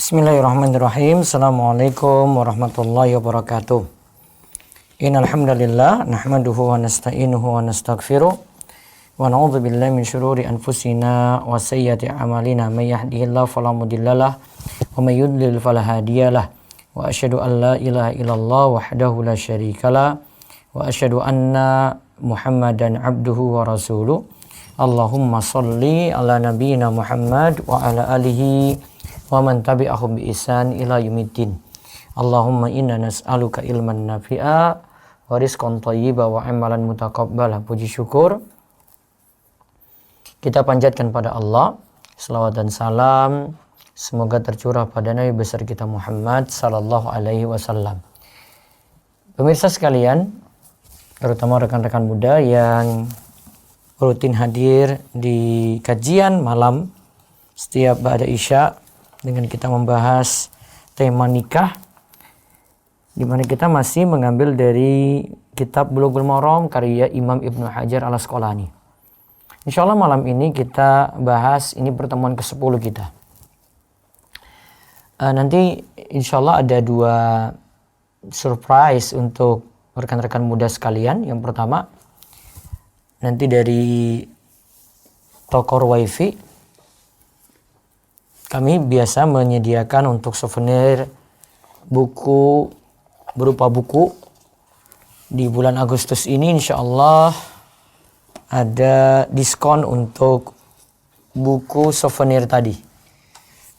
Bismillahirrahmanirrahim. Assalamualaikum warahmatullahi wabarakatuh. Innal hamdalillah nahmaduhu wa nasta'inuhu wa nastaghfiruh wa na'udzu billahi min syururi anfusina wa sayyiati a'malina may yahdihillahu fala mudhillalah wa may yudlil fala hadiyalah wa asyhadu an la ilaha illallah wahdahu la syarikalah wa asyhadu anna Muhammadan abduhu wa rasuluh. Allahumma shalli ala nabiyyina Muhammad wa ala alihi wa man tabi'ahum bi ihsan ila yaumiddin. Allahumma inna nas'aluka ilman nafi'a wa rizqan thayyiba wa amalan mutaqabbala. Puji syukur kita panjatkan pada Allah, selawat dan salam semoga tercurah pada Nabi besar kita Muhammad sallallahu alaihi wasallam. Pemirsa sekalian, terutama rekan-rekan muda yang rutin hadir di kajian malam setiap ba'da isya dengan kita membahas tema nikah, di mana kita masih mengambil dari kitab Bulughul Maram karya Imam Ibnu Hajar Al-Asqalani. Insyaallah malam ini kita bahas, ini pertemuan ke-10 kita. Nanti insyaallah ada 2 surprise untuk rekan-rekan muda sekalian. Yang pertama, nanti dari toko Wifi kami biasa menyediakan untuk souvenir buku, berupa buku. Di bulan Agustus ini insya Allah ada diskon untuk buku souvenir tadi.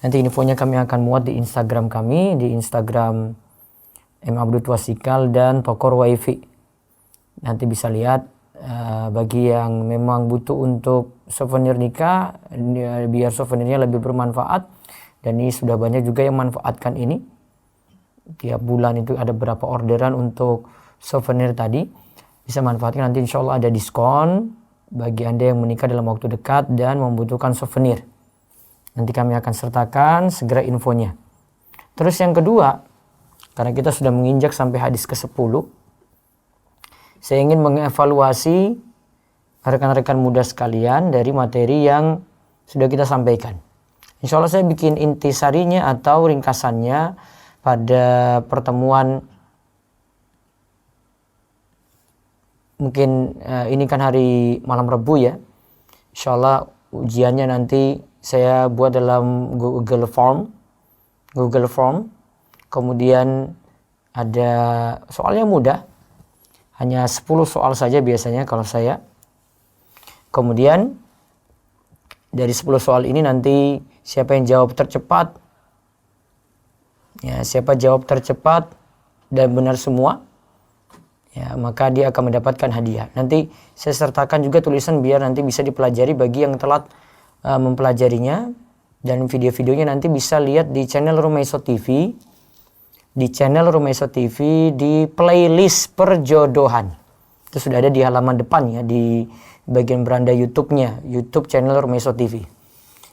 Nanti infonya kami akan muat di Instagram kami, di Instagram M. Abdul Twasikal dan Tokor Wifi. Nanti bisa lihat, bagi yang memang butuh untuk souvenir nikah, biar souvenirnya lebih bermanfaat, dan ini sudah banyak juga yang manfaatkan ini. Tiap bulan itu ada berapa orderan untuk souvenir tadi, bisa manfaatkan. Nanti insya Allah ada diskon bagi Anda yang menikah dalam waktu dekat dan membutuhkan souvenir. Nanti kami akan sertakan segera infonya. Terus yang kedua, karena kita sudah menginjak sampai hadis ke-10, saya ingin mengevaluasi rekan-rekan muda sekalian dari materi yang sudah kita sampaikan. Insya Allah saya bikin intisarinya atau ringkasannya pada pertemuan, mungkin ini kan hari malam Rabu ya. Insya Allah ujiannya nanti saya buat dalam Google Form. Kemudian ada soalnya mudah. Hanya 10 soal saja biasanya kalau saya. Kemudian dari 10 soal ini nanti siapa yang jawab tercepat, ya, siapa jawab tercepat dan benar semua, ya, maka dia akan mendapatkan hadiah. Nanti saya sertakan juga tulisan biar nanti bisa dipelajari bagi yang telat mempelajarinya. Dan video-videonya nanti bisa lihat di channel Rumaiso TV. Di channel Rumaiso TV di playlist perjodohan. Itu sudah ada di halaman depan ya, di bagian beranda YouTube-nya, YouTube channel Rumaiso TV.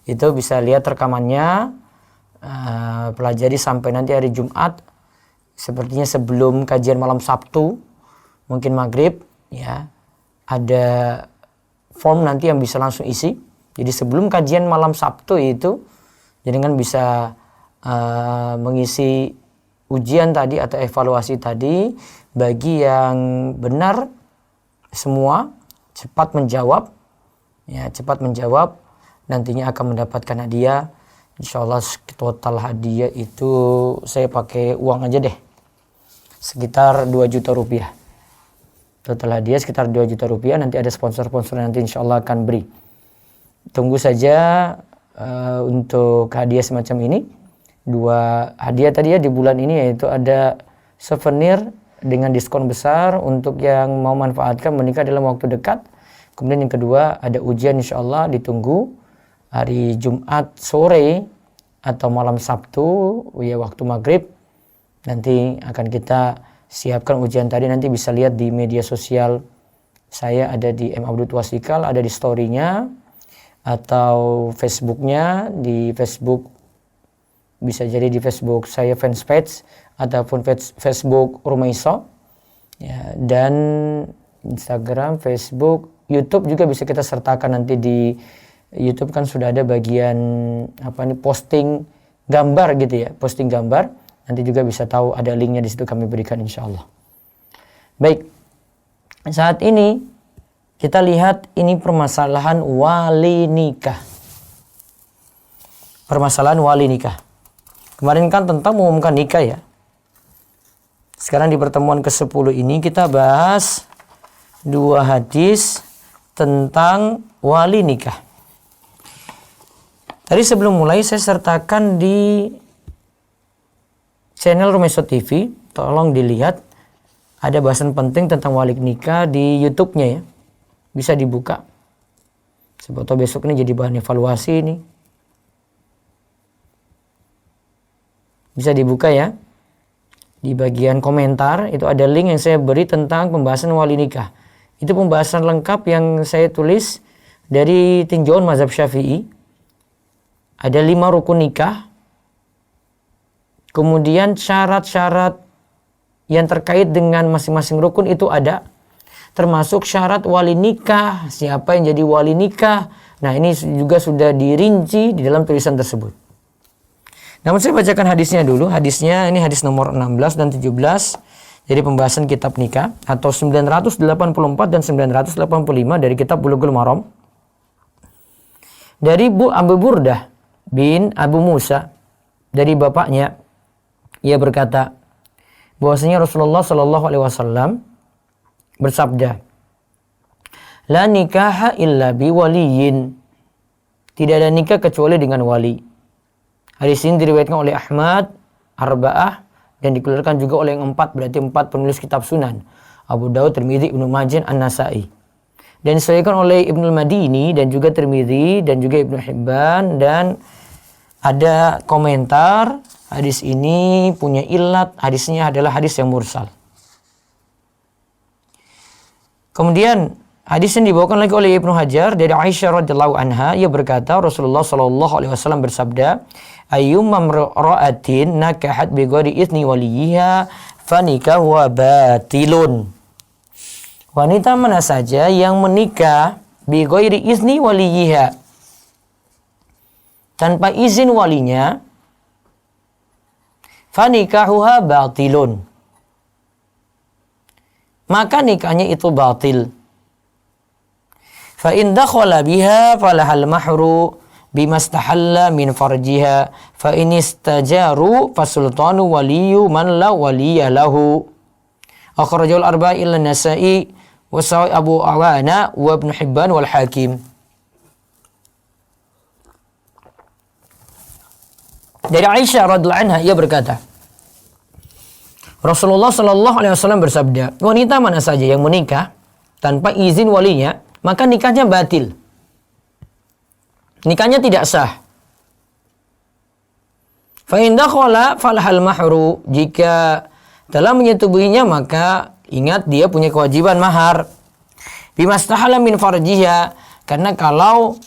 Itu bisa lihat rekamannya, pelajari sampai nanti hari Jumat. Sepertinya sebelum kajian malam Sabtu, mungkin maghrib ya, ada form nanti yang bisa langsung isi. Jadi sebelum kajian malam Sabtu itu, jadi kan bisa mengisi ujian tadi atau evaluasi tadi. Bagi yang benar semua, cepat menjawab, ya, cepat menjawab, nantinya akan mendapatkan hadiah. Insyaallah total hadiah itu saya pakai uang aja deh, sekitar 2 juta rupiah. Total hadiah sekitar 2 juta rupiah. Nanti ada sponsor-sponsor nanti insyaallah akan beri. Tunggu saja untuk hadiah semacam ini. 2 hadiah tadi ya di bulan ini, yaitu ada souvenir dengan diskon besar untuk yang mau manfaatkan menikah dalam waktu dekat. Kemudian yang kedua ada ujian, insyaallah ditunggu hari Jumat sore atau malam Sabtu ya, waktu maghrib. Nanti akan kita siapkan ujian tadi. Nanti bisa lihat di media sosial saya, ada di M. Abdul Twasikal, ada di story-nya atau Facebook-nya. Di Facebook bisa jadi di Facebook saya fanspage ataupun Facebook Rumaiso ya, dan Instagram, Facebook, YouTube juga bisa kita sertakan. Nanti di YouTube kan sudah ada bagian posting gambar gitu ya, posting gambar. Nanti juga bisa tahu, ada linknya di situ kami berikan insya Allah. Baik, saat ini kita lihat ini permasalahan wali nikah. Permasalahan wali nikah. Kemarin kan tentang mengumumkan nikah ya. Sekarang di pertemuan ke-10 ini kita bahas 2 hadis tentang wali nikah. Tadi sebelum mulai saya sertakan di channel Rumeso TV, tolong dilihat ada bahasan penting tentang wali nikah di YouTube-nya ya. Bisa dibuka. Siapa tahu besok ini jadi bahan evaluasi ini. Bisa dibuka ya. Di bagian komentar itu ada link yang saya beri tentang pembahasan wali nikah. Itu pembahasan lengkap yang saya tulis dari tinjauan mazhab Syafi'i. Ada 5 rukun nikah. Kemudian syarat-syarat yang terkait dengan masing-masing rukun itu ada. Termasuk syarat wali nikah, siapa yang jadi wali nikah. Nah, ini juga sudah dirinci di dalam tulisan tersebut. Namun saya bacakan hadisnya dulu. Hadisnya ini hadis nomor 16 dan 17. Jadi pembahasan kitab nikah atau 984 dan 985 dari kitab Bulughul Maram. Dari Abu Burdah bin Abu Musa, dari bapaknya, ia berkata bahwasanya Rasulullah Shallallahu Alaihi Wasallam bersabda, "La nikaha illa bi waliyin." Tidak ada nikah kecuali dengan wali. Hadis ini diriwayatkan oleh Ahmad, Arba'ah, dan dikeluarkan juga oleh yang 4, berarti 4 penulis kitab Sunan. Abu Daud, Tirmidzi, Ibnu Majah, An-Nasai. Dan disahihkan oleh Ibnu Madini dan juga Tirmidzi dan juga Ibnu Hibban, dan ada komentar hadis ini punya ilat, hadisnya adalah hadis yang mursal. Kemudian hadis yang dibawakan lagi oleh Ibnu Hajar dari Aisyah radhiyallahu anha, ia berkata Rasulullah sallallahu alaihi wasallam bersabda, "Ayyumma imra'atin nakahat bi ghairi idzni waliha fa nikahuha batilun." Wanita mana saja yang menikah bi ghairi idzni waliha, tanpa izin walinya, fa nikahuha batilun, maka nikahnya itu batil. Fa in dakhala biha falahal mahru bimastahalla min farjiha fa in istajaru fasultanu waliyu man la waliya lahu. Akhrajul arba'i ila Nasa'i wa Sa'i Abu Awana wa Ibnu Hibban wal Hakim. Dari Aisyah radhiyallahu anha, ia berkata, Rasulullah sallallahu alaihi wasallam bersabda, wanita mana saja yang menikah tanpa izin walinya, maka nikahnya batil. Nikahnya tidak sah. Fa in dakhala falahal mahru, jika telah menyetubuhinya maka ingat dia punya kewajiban mahar. Bimastahala min farjiha, karena kalau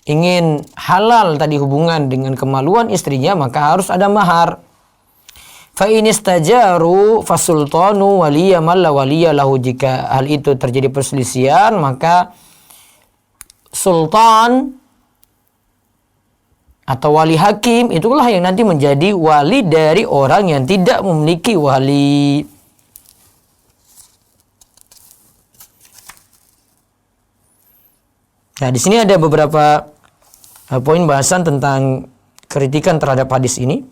ingin halal tadi hubungan dengan kemaluan istrinya maka harus ada mahar. Fa in istajaru fasultanu waliya man la waliya lahu, jika hal itu terjadi perselisihan maka sultan atau wali hakim itulah yang nanti menjadi wali dari orang yang tidak memiliki wali. Nah, di sini ada beberapa poin bahasan tentang kritikan terhadap hadis ini.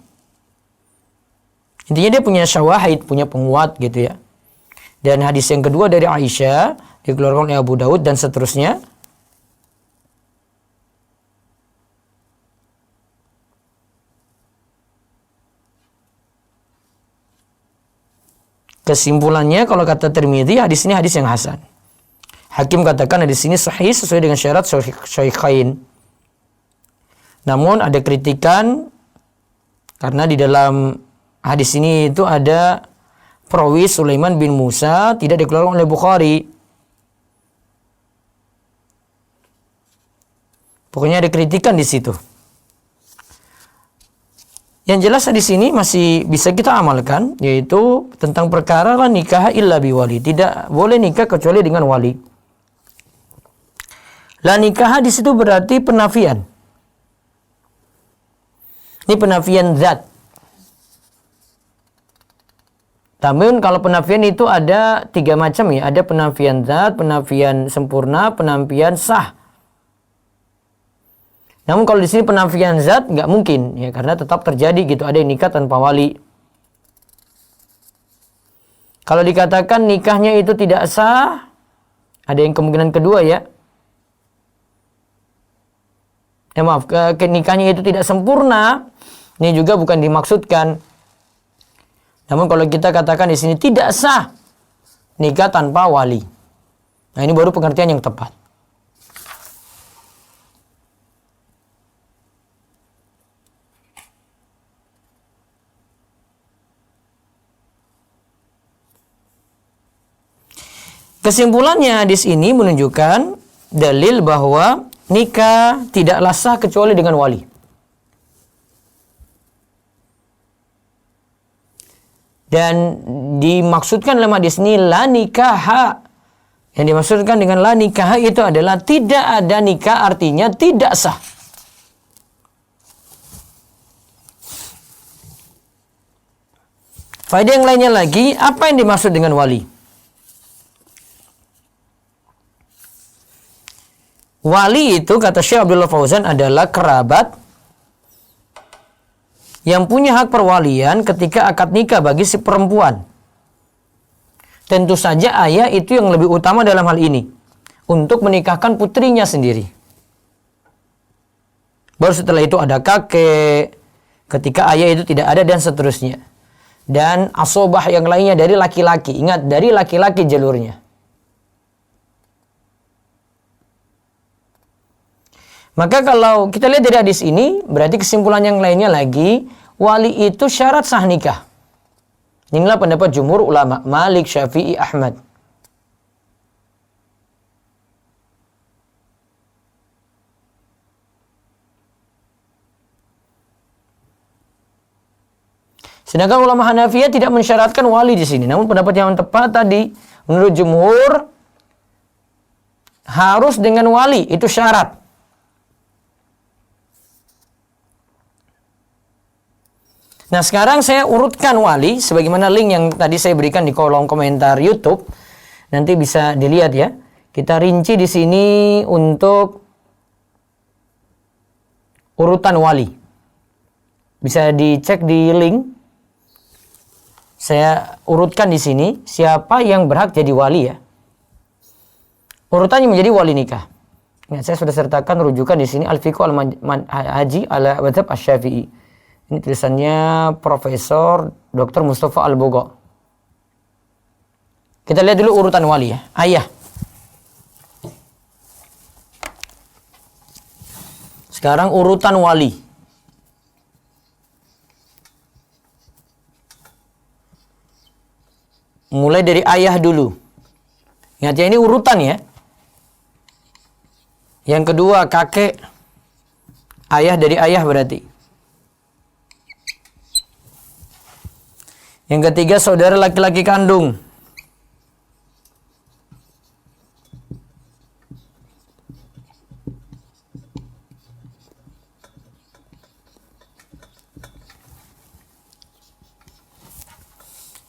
Intinya dia punya syawahid, punya penguat gitu ya. Dan hadis yang kedua dari Aisyah dikeluarkan oleh Abu Daud dan seterusnya. Kesimpulannya kalau kata Tirmidzi, hadis ini hadis yang hasan. Hakim katakan hadis ini sahih sesuai dengan syarat Syaikhain. Namun ada kritikan karena di dalam hadis ini itu ada perawi Sulaiman bin Musa tidak dikeluarkan oleh Bukhari. Pokoknya ada kritikan di situ. Yang jelas di sini masih bisa kita amalkan, yaitu tentang perkara la nikah illa biwali, tidak boleh nikah kecuali dengan wali. La nikah di situ berarti penafian. Ini penafian zat. Namun kalau penafian itu ada 3 macam ya. Ada penafian zat, penafian sempurna, penafian sah. Namun kalau di sini penafian zat nggak mungkin ya, karena tetap terjadi gitu, ada yang nikah tanpa wali. Kalau dikatakan nikahnya itu tidak sah, ada yang kemungkinan kedua ya. Maaf, nikahnya itu tidak sempurna. Ini juga bukan dimaksudkan. Namun kalau kita katakan di sini tidak sah nikah tanpa wali. Nah, ini baru pengertian yang tepat. Kesimpulannya hadis ini menunjukkan dalil bahwa nikah tidaklah sah kecuali dengan wali. Dan dimaksudkan dalam hadis ini la nikaha. Yang dimaksudkan dengan la nikaha itu adalah tidak ada nikah, artinya tidak sah. Faedah yang lainnya lagi, apa yang dimaksud dengan wali? Wali itu kata Syekh Abdullah Fauzan adalah kerabat yang punya hak perwalian ketika akad nikah bagi si perempuan. Tentu saja ayah itu yang lebih utama dalam hal ini untuk menikahkan putrinya sendiri. Baru setelah itu ada kakek ketika ayah itu tidak ada dan seterusnya. Dan asobah yang lainnya dari laki-laki. Ingat, dari laki-laki jalurnya. Maka kalau kita lihat dari hadis ini, berarti kesimpulan yang lainnya lagi, wali itu syarat sah nikah. Inilah pendapat jumhur ulama, Malik, Syafi'i, Ahmad. Sedangkan ulama Hanafiyah tidak mensyaratkan wali di sini. Namun pendapat yang tepat tadi, menurut jumhur, harus dengan wali, itu syarat. Nah, sekarang saya urutkan wali sebagaimana link yang tadi saya berikan di kolom komentar YouTube. Nanti bisa dilihat ya. Kita rinci di sini untuk urutan wali. Bisa dicek di link. Saya urutkan di sini siapa yang berhak jadi wali ya. Urutannya menjadi wali nikah. Ingat, saya sudah sertakan rujukan di sini Al-Fiqh Al-Haji ala Madhab Asy-Syafi'i. Ini tulisannya Profesor Dr. Mustafa Al-Bogo. Kita lihat dulu urutan wali ya. Ayah. Sekarang urutan wali. Mulai dari ayah dulu. Ingat ya, ini urutan ya. Yang kedua kakek. Ayah dari ayah berarti. Yang ketiga saudara laki-laki kandung.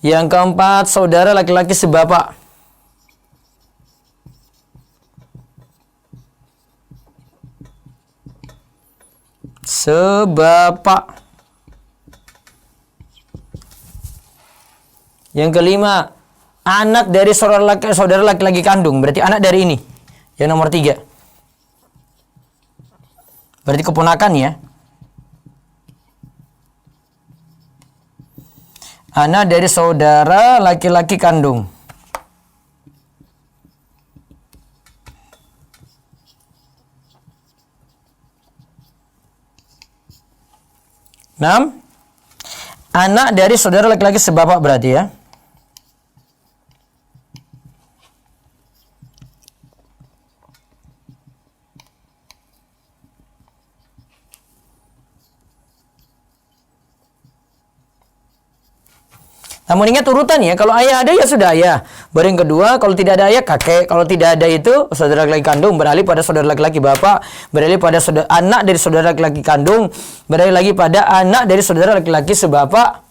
Yang keempat saudara laki-laki sebapak. Sebapak. Yang kelima, anak dari saudara laki-laki kandung. Berarti anak dari ini. Yang nomor 3. Berarti keponakan ya. Anak dari saudara laki-laki kandung. Enam. Anak dari saudara laki-laki sebapak berarti ya. Namun ingat urutan ya, kalau ayah ada ya sudah ayah. Baru yang kedua, kalau tidak ada ayah kakek, kalau tidak ada itu saudara laki-laki kandung beralih pada saudara laki-laki bapak, beralih pada saudara, anak dari saudara laki-laki kandung, beralih lagi pada anak dari saudara laki-laki sebapak.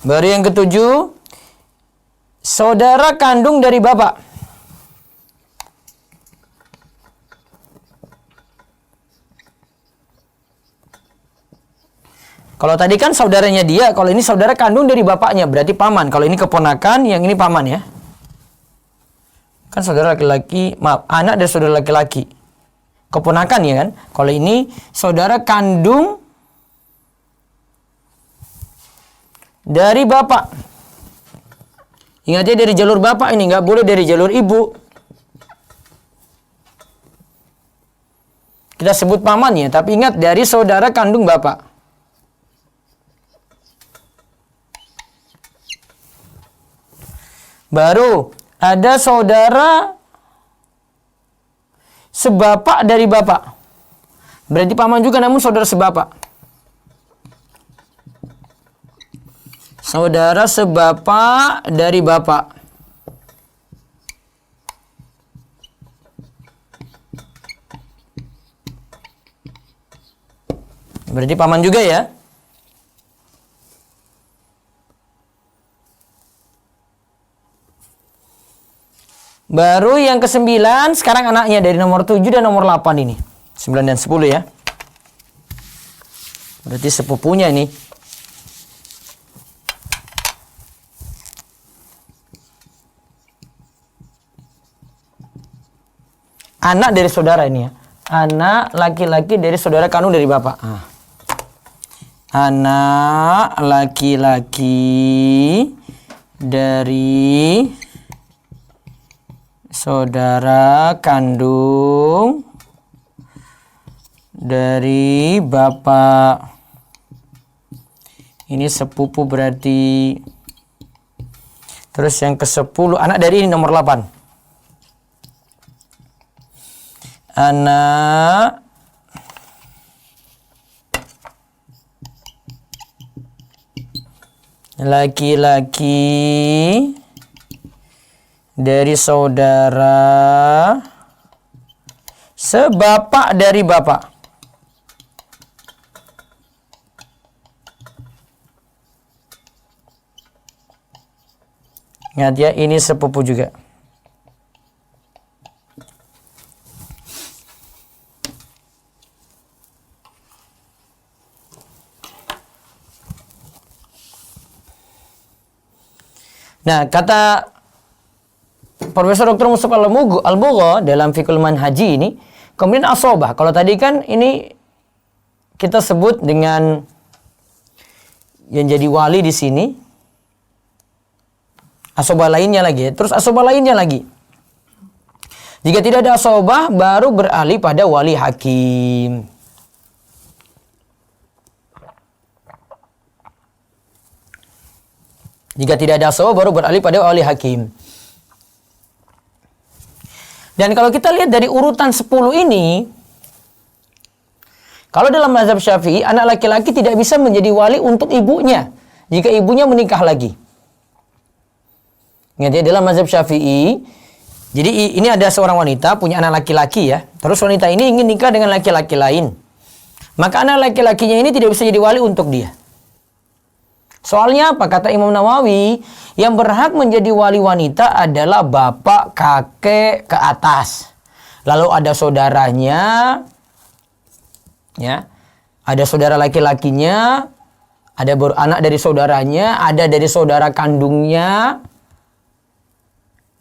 Baru yang ketujuh, saudara kandung dari bapak. Kalau tadi kan saudaranya dia, kalau ini saudara kandung dari bapaknya, berarti paman. Kalau ini keponakan, yang ini paman ya. Kan saudara laki-laki, maaf, anak dari saudara laki-laki. Keponakan ya kan. Kalau ini saudara kandung dari bapak. Ingat ya, dari jalur bapak ini, nggak boleh dari jalur ibu. Kita sebut paman ya, tapi ingat dari saudara kandung bapak. Baru ada saudara sebapak dari bapak. Berarti paman juga namun saudara sebapak. Saudara sebapak dari bapak. Berarti paman juga ya. Baru yang ke-9, sekarang anaknya dari nomor 7 dan nomor 8 ini. 9 dan 10 ya. Berarti sepupunya ini. Anak dari saudara ini ya. Anak laki-laki dari saudara kandung dari bapak. Anak laki-laki dari saudara kandung dari bapak. Ini sepupu berarti. Terus yang ke-10, anak dari ini nomor 8. Anak laki-laki dari saudara sebapak dari bapak. Ingat ya, ini sepupu juga. Nah, kata Profesor Dr. Mustafa Al-Bugha dalam Fiqhul Manhaji ini, kemudian asobah. Kalau tadi kan ini kita sebut dengan yang jadi wali di sini, asobah lainnya lagi. Terus asobah lainnya lagi. Jika tidak ada asobah, baru beralih pada wali hakim. Jika tidak ada asobah, baru beralih pada wali hakim. Dan kalau kita lihat dari urutan 10 ini, kalau dalam mazhab Syafi'i, anak laki-laki tidak bisa menjadi wali untuk ibunya jika ibunya menikah lagi. Ingat ya, dalam mazhab Syafi'i, jadi ini ada seorang wanita punya anak laki-laki ya. Terus wanita ini ingin nikah dengan laki-laki lain. Maka anak laki-lakinya ini tidak bisa jadi wali untuk dia. Soalnya apa? Kata Imam Nawawi, yang berhak menjadi wali wanita adalah bapak, kakek, ke atas. Lalu ada saudaranya, ya, ada saudara laki-lakinya, ada anak dari saudaranya, ada dari saudara kandungnya.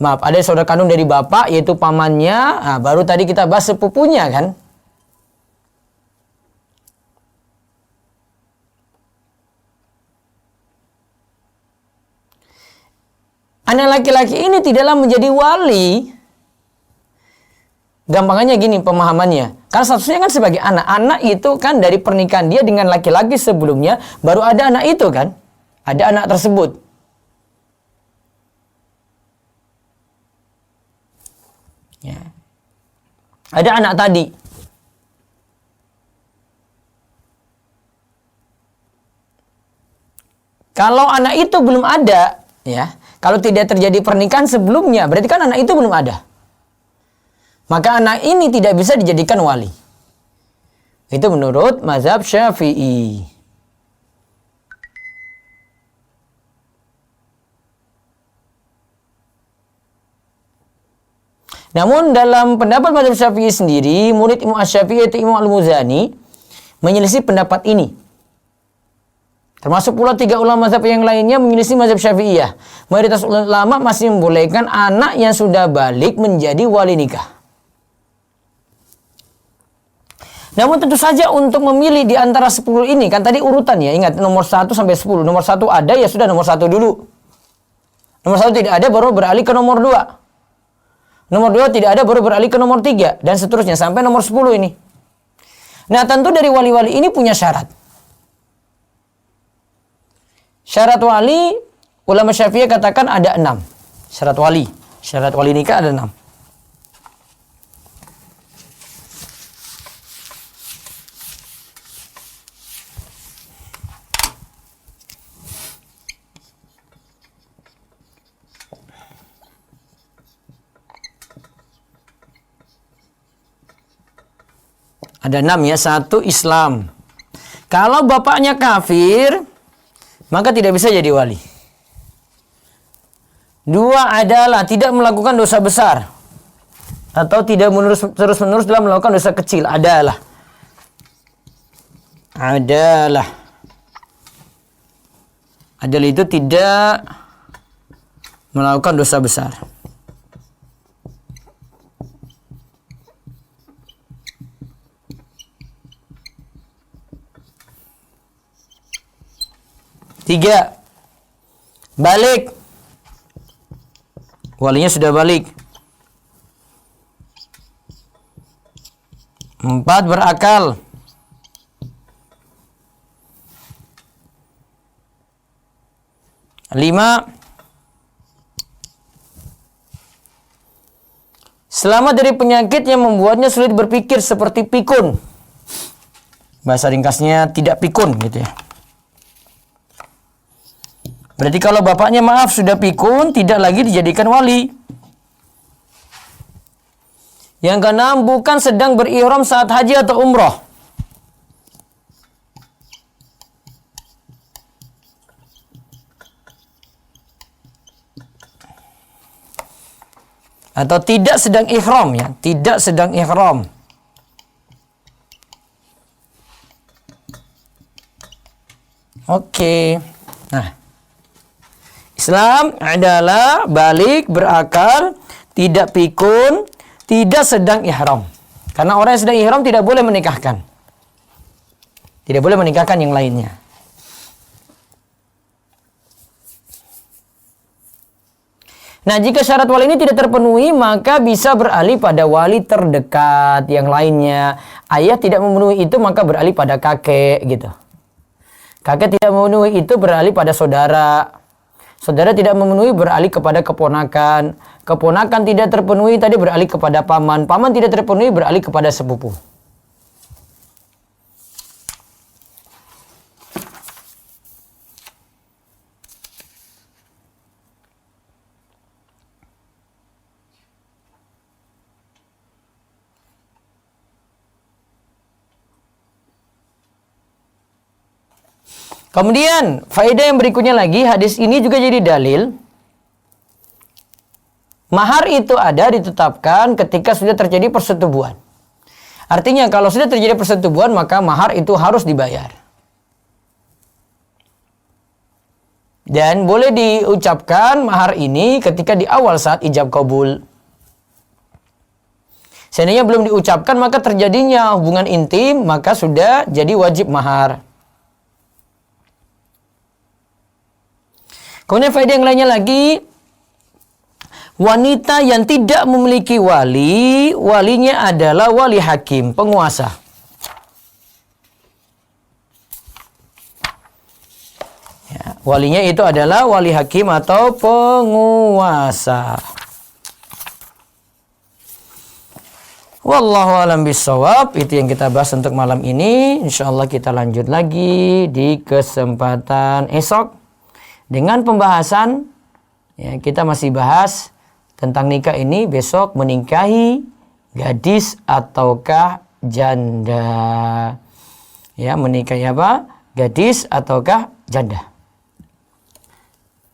Maaf, ada saudara kandung dari bapak, yaitu pamannya. Nah, baru tadi kita bahas sepupunya kan. Anak laki-laki ini tidaklah menjadi wali. Gampangannya gini pemahamannya. Karena statusnya kan sebagai anak. Anak itu kan dari pernikahan dia dengan laki-laki sebelumnya, baru ada anak itu kan. Ada anak tersebut. Ya. Ada anak tadi. Kalau anak itu belum ada, ya, kalau tidak terjadi pernikahan sebelumnya, berarti kan anak itu belum ada. Maka anak ini tidak bisa dijadikan wali. Itu menurut mazhab Syafi'i. Namun dalam pendapat mazhab Syafi'i sendiri, murid Imam Asy-Syafi'i yaitu Imam Al-Muzani menyelisih pendapat ini. Termasuk pula 3 ulama mazhab yang lainnya menyelisih mazhab Syafi'iyah. Mayoritas ulama masih membolehkan anak yang sudah balik menjadi wali nikah. Namun tentu saja untuk memilih di antara 10 ini, kan tadi urutan ya, ingat nomor 1 sampai 10. Nomor 1 ada ya sudah nomor 1 dulu. Nomor 1 tidak ada baru beralih ke nomor 2. Nomor 2 tidak ada baru beralih ke nomor 3 dan seterusnya sampai nomor 10 ini. Nah, tentu dari wali-wali ini punya syarat. Syarat wali, ulama Syafi'i katakan ada 6. Syarat wali nikah ada 6. Ada 6 ya. 1, Islam. Kalau bapaknya kafir, maka tidak bisa jadi wali. 2 adalah tidak melakukan dosa besar. Atau tidak terus-menerus dalam melakukan dosa kecil. Adalah. Adalah itu tidak melakukan dosa besar. Tiga, balik. Walinya sudah balik. 4, berakal. 5, selamat dari penyakit yang membuatnya sulit berpikir seperti pikun. Bahasa ringkasnya tidak pikun gitu ya. Berarti kalau bapaknya maaf sudah pikun, tidak lagi dijadikan wali. Yang keenam, bukan sedang berihram saat haji atau umroh. Atau tidak sedang ihram ya, tidak sedang ihram. Oke. Nah, Islam adalah balik, berakal, tidak pikun, tidak sedang ihram. Karena orang yang sedang ihram tidak boleh menikahkan. Tidak boleh menikahkan yang lainnya. Nah, jika syarat wali ini tidak terpenuhi, maka bisa beralih pada wali terdekat yang lainnya. Ayah tidak memenuhi itu, maka beralih pada kakek gitu. Kakek tidak memenuhi itu, beralih pada saudara. Saudara tidak memenuhi, beralih kepada keponakan. Keponakan tidak terpenuhi, tadi beralih kepada paman. Paman tidak terpenuhi, beralih kepada sepupu. Kemudian, faedah yang berikutnya lagi, hadis ini juga jadi dalil. Mahar itu ada ditetapkan ketika sudah terjadi persetubuhan. Artinya, kalau sudah terjadi persetubuhan, maka mahar itu harus dibayar. Dan boleh diucapkan mahar ini ketika di awal saat ijab kabul. Seandainya belum diucapkan, maka terjadinya hubungan intim, maka sudah jadi wajib mahar. Kemudian faedah yang lainnya lagi, wanita yang tidak memiliki wali, walinya adalah wali hakim, penguasa. Ya, walinya itu adalah wali hakim atau penguasa. Wallahu a'lam bishawab. Itu yang kita bahas untuk malam ini. Insyaallah kita lanjut lagi di kesempatan esok. Dengan pembahasan, ya, kita masih bahas tentang nikah ini besok, menikahi gadis ataukah janda. Ya, menikahi apa? Gadis ataukah janda.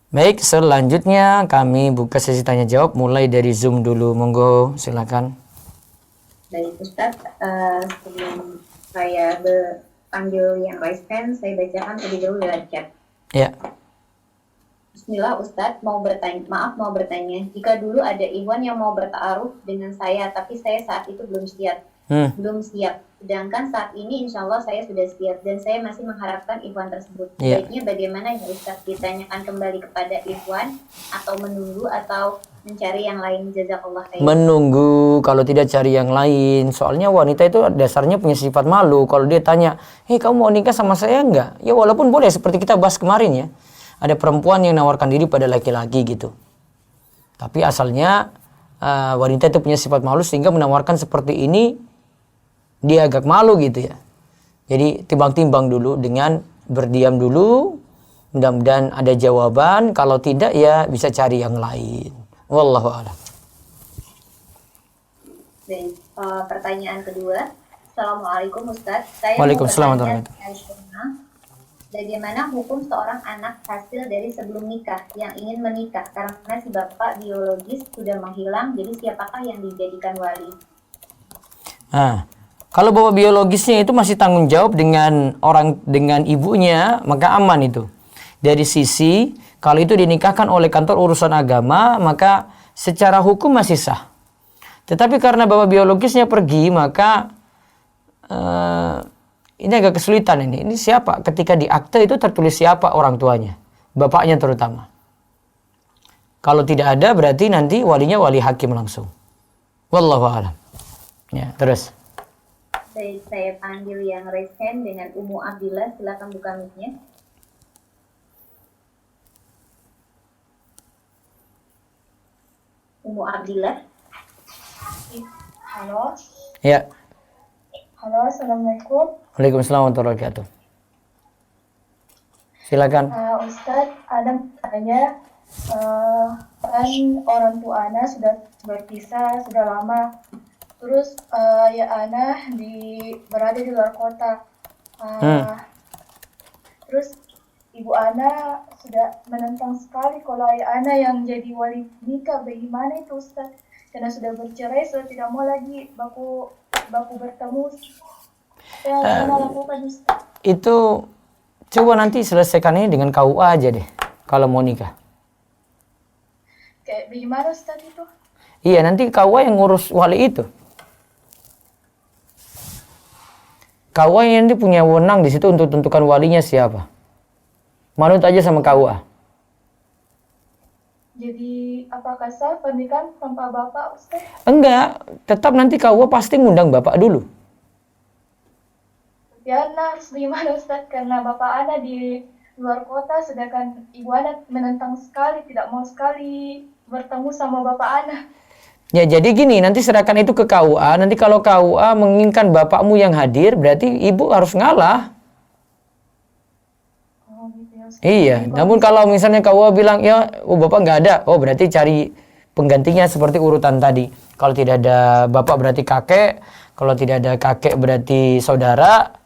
Baik, selanjutnya kami buka sesi tanya jawab mulai dari Zoom dulu. Monggo, silakan. Baik Ustadz, sebelum saya panggil yang raise hand, saya bacakan terlebih dahulu lewat chat. Ya. Bismillah Ustadz, mau bertanya. Jika dulu ada ikhwan yang mau bertaaruf dengan saya, tapi saya saat itu belum siap. Sedangkan saat ini insya Allah saya sudah siap dan saya masih mengharapkan ikhwan tersebut. Baiknya bagaimana ya Ustadz, ditanyakan kembali kepada ikhwan atau menunggu atau mencari yang lain? Jazakallah khair. Menunggu, kalau tidak cari yang lain. Soalnya wanita itu dasarnya punya sifat malu. Kalau dia tanya, "Hei, kamu mau nikah sama saya enggak?" Ya walaupun boleh, seperti kita bahas kemarin ya. Ada perempuan yang menawarkan diri pada laki-laki gitu. Tapi asalnya wanita itu punya sifat malu sehingga menawarkan seperti ini dia agak malu gitu ya. Jadi timbang-timbang dulu dengan berdiam dulu. Mudah-mudahan ada jawaban. Kalau tidak ya bisa cari yang lain. Wallahu a'lam. Dan pertanyaan kedua. Assalamualaikum Ustaz. Waalaikumsalam. Bagaimana hukum seorang anak hasil dari sebelum nikah yang ingin menikah karena si bapak biologis sudah menghilang, jadi siapakah yang dijadikan wali? Nah, kalau bapak biologisnya itu masih tanggung jawab dengan ibunya, maka aman itu. Dari sisi kalau itu dinikahkan oleh kantor urusan agama, maka secara hukum masih sah. Tetapi karena bapak biologisnya pergi, maka ini agak kesulitan ini. Ini siapa? Ketika di akte itu tertulis siapa orang tuanya, bapaknya terutama. Kalau tidak ada berarti nanti walinya wali hakim langsung. Wallahu a'lam. Ya, terus. Baik, saya panggil yang raise hand dengan Umu Abdillah. Silakan buka mic-nya. Umu Abdillah. Halo. Ya. Halo, assalamualaikum. Waalaikumsalam warahmatullahi wabarakatuh. Silakan. Ustadz, ada tanya, kan orang tua Ana sudah berpisah sudah lama. Terus ya Ana berada di luar kota. Terus ibu Ana sudah menentang sekali kalau ayah Ana yang jadi wali nikah. Bagaimana itu Ustadz? Karena sudah bercerai, sudah tidak mau lagi baku bertemu. Itu coba nanti selesaikan ini dengan KUA aja deh kalau mau nikah. Kayak bagaimana Ustaz itu? Iya, nanti KUA yang ngurus wali itu. KUA yang nanti punya wewenang di situ untuk tentukan walinya siapa. Manut aja sama KUA. Jadi apakah sah pernikahan tanpa bapak Ustaz? Enggak, tetap nanti KUA pasti ngundang bapak dulu. Ya, Ana harus gimana Ustaz? Karena bapak Ana di luar kota, sedangkan ibu Ana menentang sekali, tidak mau sekali bertemu sama bapak Ana. Ya jadi gini, nanti serahkan itu ke KUA. Nanti kalau KUA menginginkan bapakmu yang hadir, berarti ibu harus ngalah. Oh, gitu ya, Ustaz. Iya, namun kalau misalnya KUA bilang, ya bapak nggak ada, oh berarti cari penggantinya seperti urutan tadi. Kalau tidak ada bapak berarti kakek, kalau tidak ada kakek berarti saudara.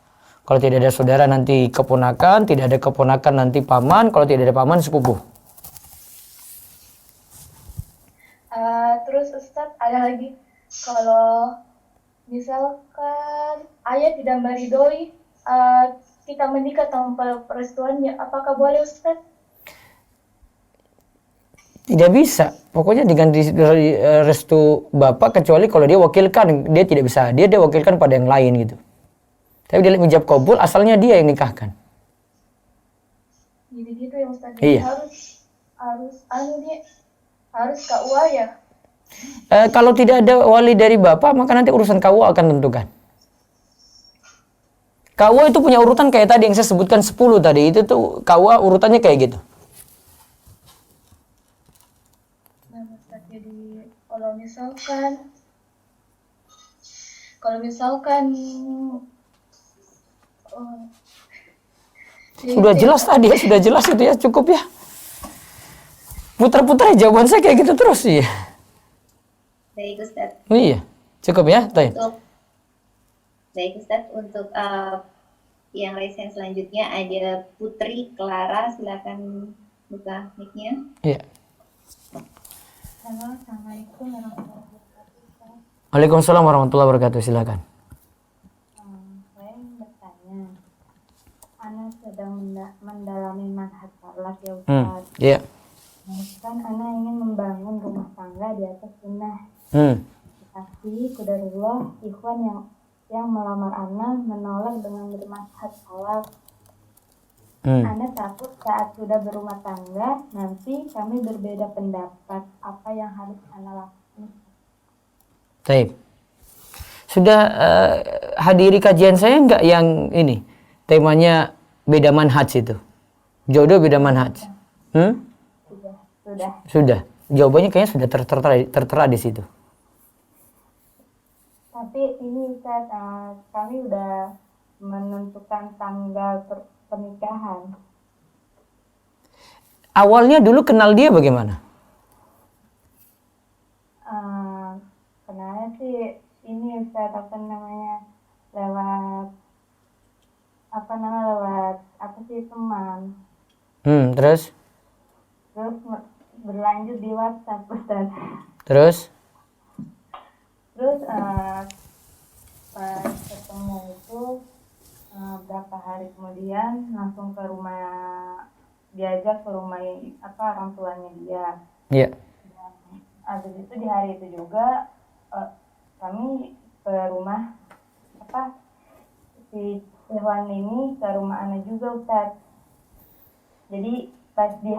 Kalau tidak ada saudara nanti keponakan, tidak ada keponakan nanti paman, kalau tidak ada paman sepupu. Terus Ustadz ada lagi, kalau misalkan ayah tidak meridhoi kita menikah tanpa perestuannya, apakah boleh Ustadz? Tidak bisa, pokoknya dengan restu bapak kecuali kalau dia wakilkan, dia tidak bisa, dia wakilkan pada yang lain gitu. Tapi dia menjawab kabul, asalnya dia yang nikahkan. Jadi gitu ya Ustaz. Iya. Harus KUA ya. Kalau tidak ada wali dari bapak, maka nanti urusan KUA akan tentukan. KUA itu punya urutan kayak tadi yang saya sebutkan 10 tadi. Itu tuh KUA urutannya kayak gitu. Nah Ustaz, jadi kalau misalkan Sudah jelas tadi ya, sudah jelas itu ya, cukup ya. Putar-putar jawaban saya kayak gitu terus sih. Baik Ustadz. Oh iya, cukup ya, Taib. Baik Ustadz, untuk yang raise hand selanjutnya ada Putri Clara, silakan buka mic-nya. Iya. Halo, Assalamualaikum warahmatullahi wabarakatuh. Waalaikumsalam warahmatullahi wabarakatuh, silakan. Saya ingin bertanya, Ana sedang mendalami manhaj salaf ya Ustaz. Iya. Kan Ana ingin membangun rumah tangga di atas sunnah. Tapi qadarullah ikhwan yang melamar Ana menolak dengan bermanhaj salaf. Ana takut saat sudah berumah tangga nanti kami berbeda pendapat. Apa yang harus Ana lakukan? Taib. Sudah hadiri kajian saya enggak yang ini? Temanya beda manhaj itu. Jodoh beda manhaj. Sudah. Jawabannya kayaknya sudah tertera di situ. Tapi ini Ustaz, kami udah menentukan tanggal pernikahan. Awalnya dulu kenal dia bagaimana? Kenalnya sih ini Ustaz, lewat teman. Terus Berlanjut di WhatsApp Ustaz. Terus pas ketemu itu berapa hari kemudian langsung diajak ke rumah orang tuanya dia. Iya. Habis itu di hari itu juga kami ke rumah si Ikhwan ini ke rumah Ana juga Ustaz. Jadi pas di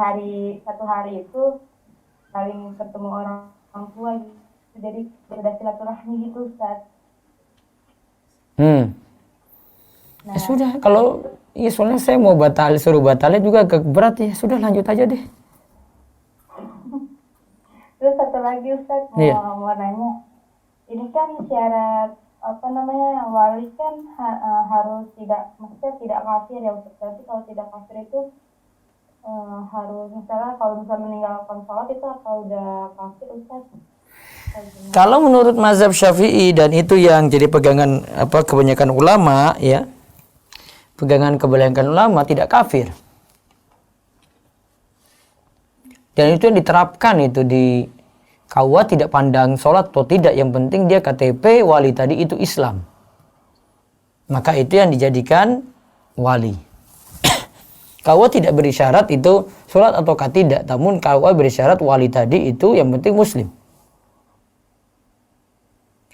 satu hari itu saling ketemu orang tua gitu. Jadi udah silaturahmi gitu Ustaz. Nah, ya sudah, kalau ya soalnya saya mau suruh batalnya juga agak berat ya. Sudah lanjut aja deh. Terus satu lagi Ustaz mau nanya. Ini kan syarat wali kan harus tidak kafir ya Ustaz. Berarti kalau tidak kafir itu harus misalnya meninggalkan sholat itu apa udah kafir Ustaz? Kalau menurut mazhab Syafi'i dan itu yang jadi pegangan kebanyakan ulama ya. Pegangan kebanyakan ulama tidak kafir. Dan itu yang diterapkan itu di KUA tidak pandang sholat atau tidak. Yang penting dia KTP wali tadi itu Islam. Maka itu yang dijadikan wali. KUA tidak beri syarat itu sholat atau tidak. Namun KUA beri syarat wali tadi itu yang penting Muslim.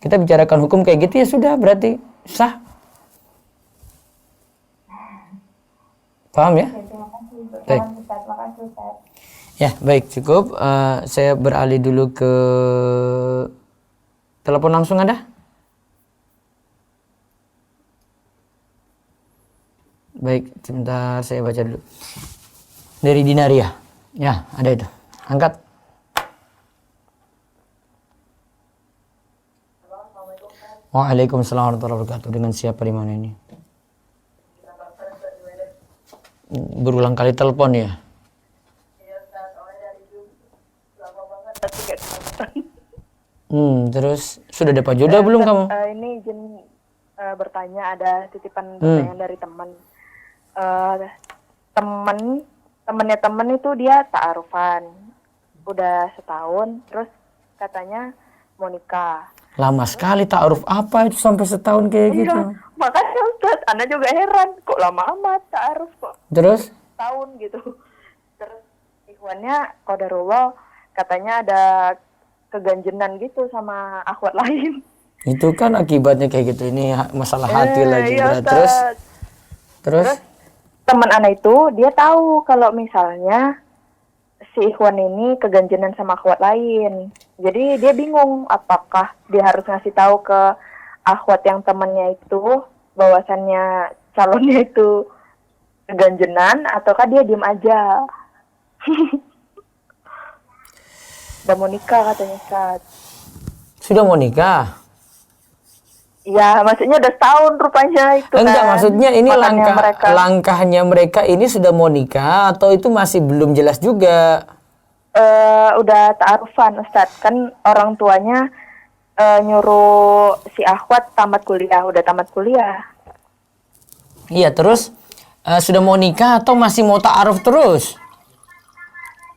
Kita bicarakan hukum kayak gitu ya sudah berarti sah. Paham ya? Baik. Ya baik cukup. Saya beralih dulu ke telepon langsung ada? Baik, sebentar saya baca dulu. Dari Dinaria. Ya, ada itu. Angkat. Waalaikumsalam warahmatullahi wabarakatuh. Dengan siapa di mana ini? Berulang kali telepon ya? Terus sudah dapat jodoh belum kamu? Ini izin bertanya, ada titipan pertanyaan dari teman. Temennya temen itu dia ta'arufan udah setahun, terus katanya mau nikah. Lama sekali ta'aruf, apa itu sampai setahun kayak gitu? Makanya Ustaz, Anda juga heran kok lama amat ta'aruf kok. Terus? Tahun gitu. Terus ikhwannya qadarullah katanya ada keganjenan gitu sama akhwat lain. Itu kan akibatnya kayak gitu, ini masalah hati lagi. Iya, Terus teman anak itu dia tahu kalau misalnya si ikhwan ini keganjenan sama akhwat lain. Jadi dia bingung apakah dia harus ngasih tahu ke akhwat yang temannya itu bahwasannya calonnya itu keganjenan ataukah dia diem aja. Udah mau nikah katanya Ustaz. Sudah mau nikah? Ya, maksudnya udah setahun rupanya itu. Enggak, kan. maksudnya ini Makanya langkahnya mereka ini sudah mau nikah atau itu masih belum jelas juga? udah ta'arufan Ustadz, kan orang tuanya nyuruh si Akhwat udah tamat kuliah. Iya, terus sudah mau nikah atau masih mau ta'aruf terus?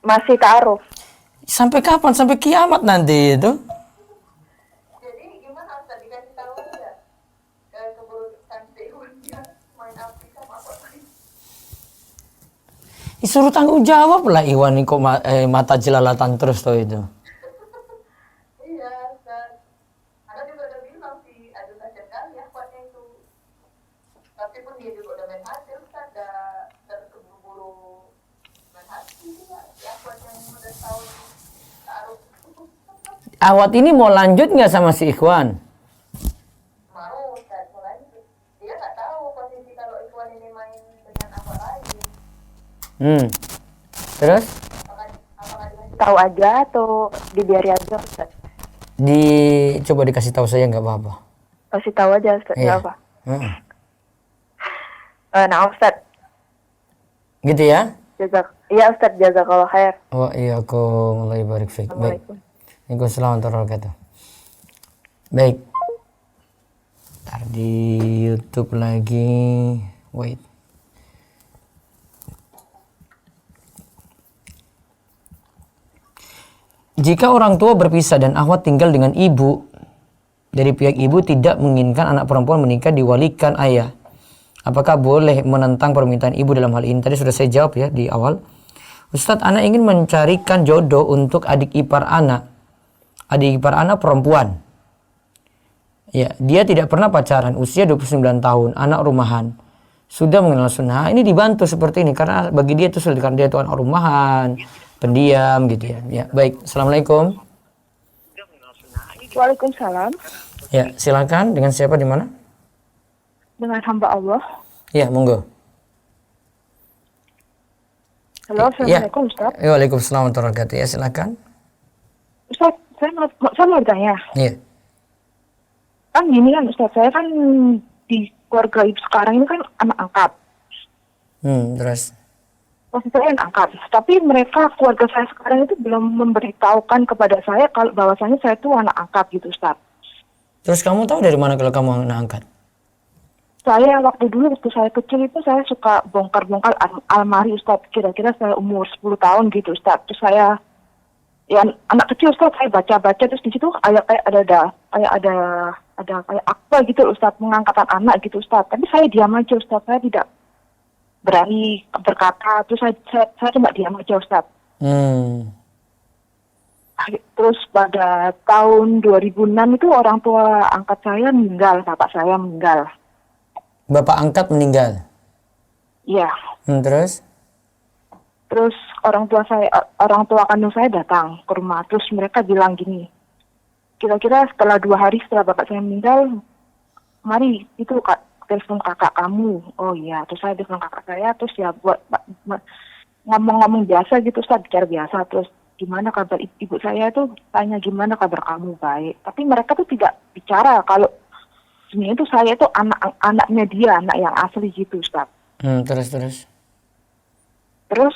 Masih ta'aruf. Sampai kapan? Sampai kiamat nanti itu? Jadi gimana Ustaz, dikasih tahu aja keburukan dia main api sama apa lagi? Disuruh tanggung jawab lah Iwan ini kok mata jelalatan terus tuh itu. Iya Ustaz, ada juga udah bilang sih, aduh kasihan kali ya kuatnya itu. Tapi pun dia juga udah main hati Ustaz, udah keburu-buru main hati ya kuat yang udah tahu taruh. Awat ini mau lanjut nggak sama si Ikhwan? Mau Ustaz, mau lanjut. Dia nggak tahu posisi kalau Ikhwan ini main dengan apa lain. Terus? Apakah dikasih Tahu aja atau dibiarin aja Ustaz? Coba dikasih tahu saya nggak apa-apa. Kasih tahu aja Ustaz, Iya. nggak apa. Heeh. Nah Ustaz, Gitu ya? iya Ustaz, jazakallah khair. Wa iyyakum, Allah barik fiik. Baik. Assalamualaikum. Waalaikumsalam warahmatullahi wabarakatuh. Baik. Ntar di YouTube lagi. Wait. Jika orang tua berpisah dan akhwat tinggal dengan ibu, dari pihak ibu tidak menginginkan anak perempuan menikah diwalikan ayah, apakah boleh menentang permintaan ibu dalam hal ini? Tadi sudah saya jawab ya di awal. Ustadz, anak ingin mencarikan jodoh untuk adik ipar anak. Adik ipar anak perempuan. Ya, dia tidak pernah pacaran, usia 29 tahun, anak rumahan. Sudah mengenal sunnah. Ini dibantu seperti ini karena bagi dia itu sulit, karena dia itu anak rumahan, pendiam gitu ya. Ya, baik. Assalamualaikum. Waalaikumsalam. Ya, silakan. Dengan siapa di mana? Dengan hamba Allah. Ya, monggo. Halo, Assalamualaikum Ustaz. Ya, waalaikumsalam warahmatullahi wabarakatuh. Ya, silakan. Ustaz, saya mau bertanya. Iya. Kan gini kan Ustaz, saya kan di keluarga ibu sekarang ini kan anak angkat. Terus. Posisi saya anak angkat. Tapi mereka, keluarga saya sekarang itu belum memberitahukan kepada saya kalau bahwasanya saya itu anak angkat gitu Ustaz. Terus kamu tahu dari mana kalau kamu anak angkat? Saya waktu saya kecil itu saya suka bongkar-bongkar almari Ustaz. Kira-kira saya umur 10 tahun gitu Ustaz. Terus saya, ya anak kecil Ustaz, saya baca-baca terus di situ kayak ada apa gitu Ustaz, pengangkatan anak gitu Ustaz. Tapi saya diam aja Ustaz, saya tidak berani berkata. Terus saya cuma diam aja Ustaz. Terus pada tahun 2006 itu orang tua angkat saya meninggal, bapak saya meninggal. Bapak angkat meninggal? Iya. Terus? Terus orang tua kandung saya datang ke rumah. Terus mereka bilang gini, kira-kira setelah 2 hari setelah bapak saya meninggal, mari itu telepon kakak kamu. Oh iya, terus saya telepon kakak saya, terus ya buat ngomong-ngomong biasa gitu Ustaz, bicara biasa. Terus gimana kabar ibu saya tuh tanya gimana kabar kamu, baik. Tapi mereka tuh tidak bicara kalau sebenarnya itu saya itu anaknya dia, anak yang asli gitu Ustaz. Terus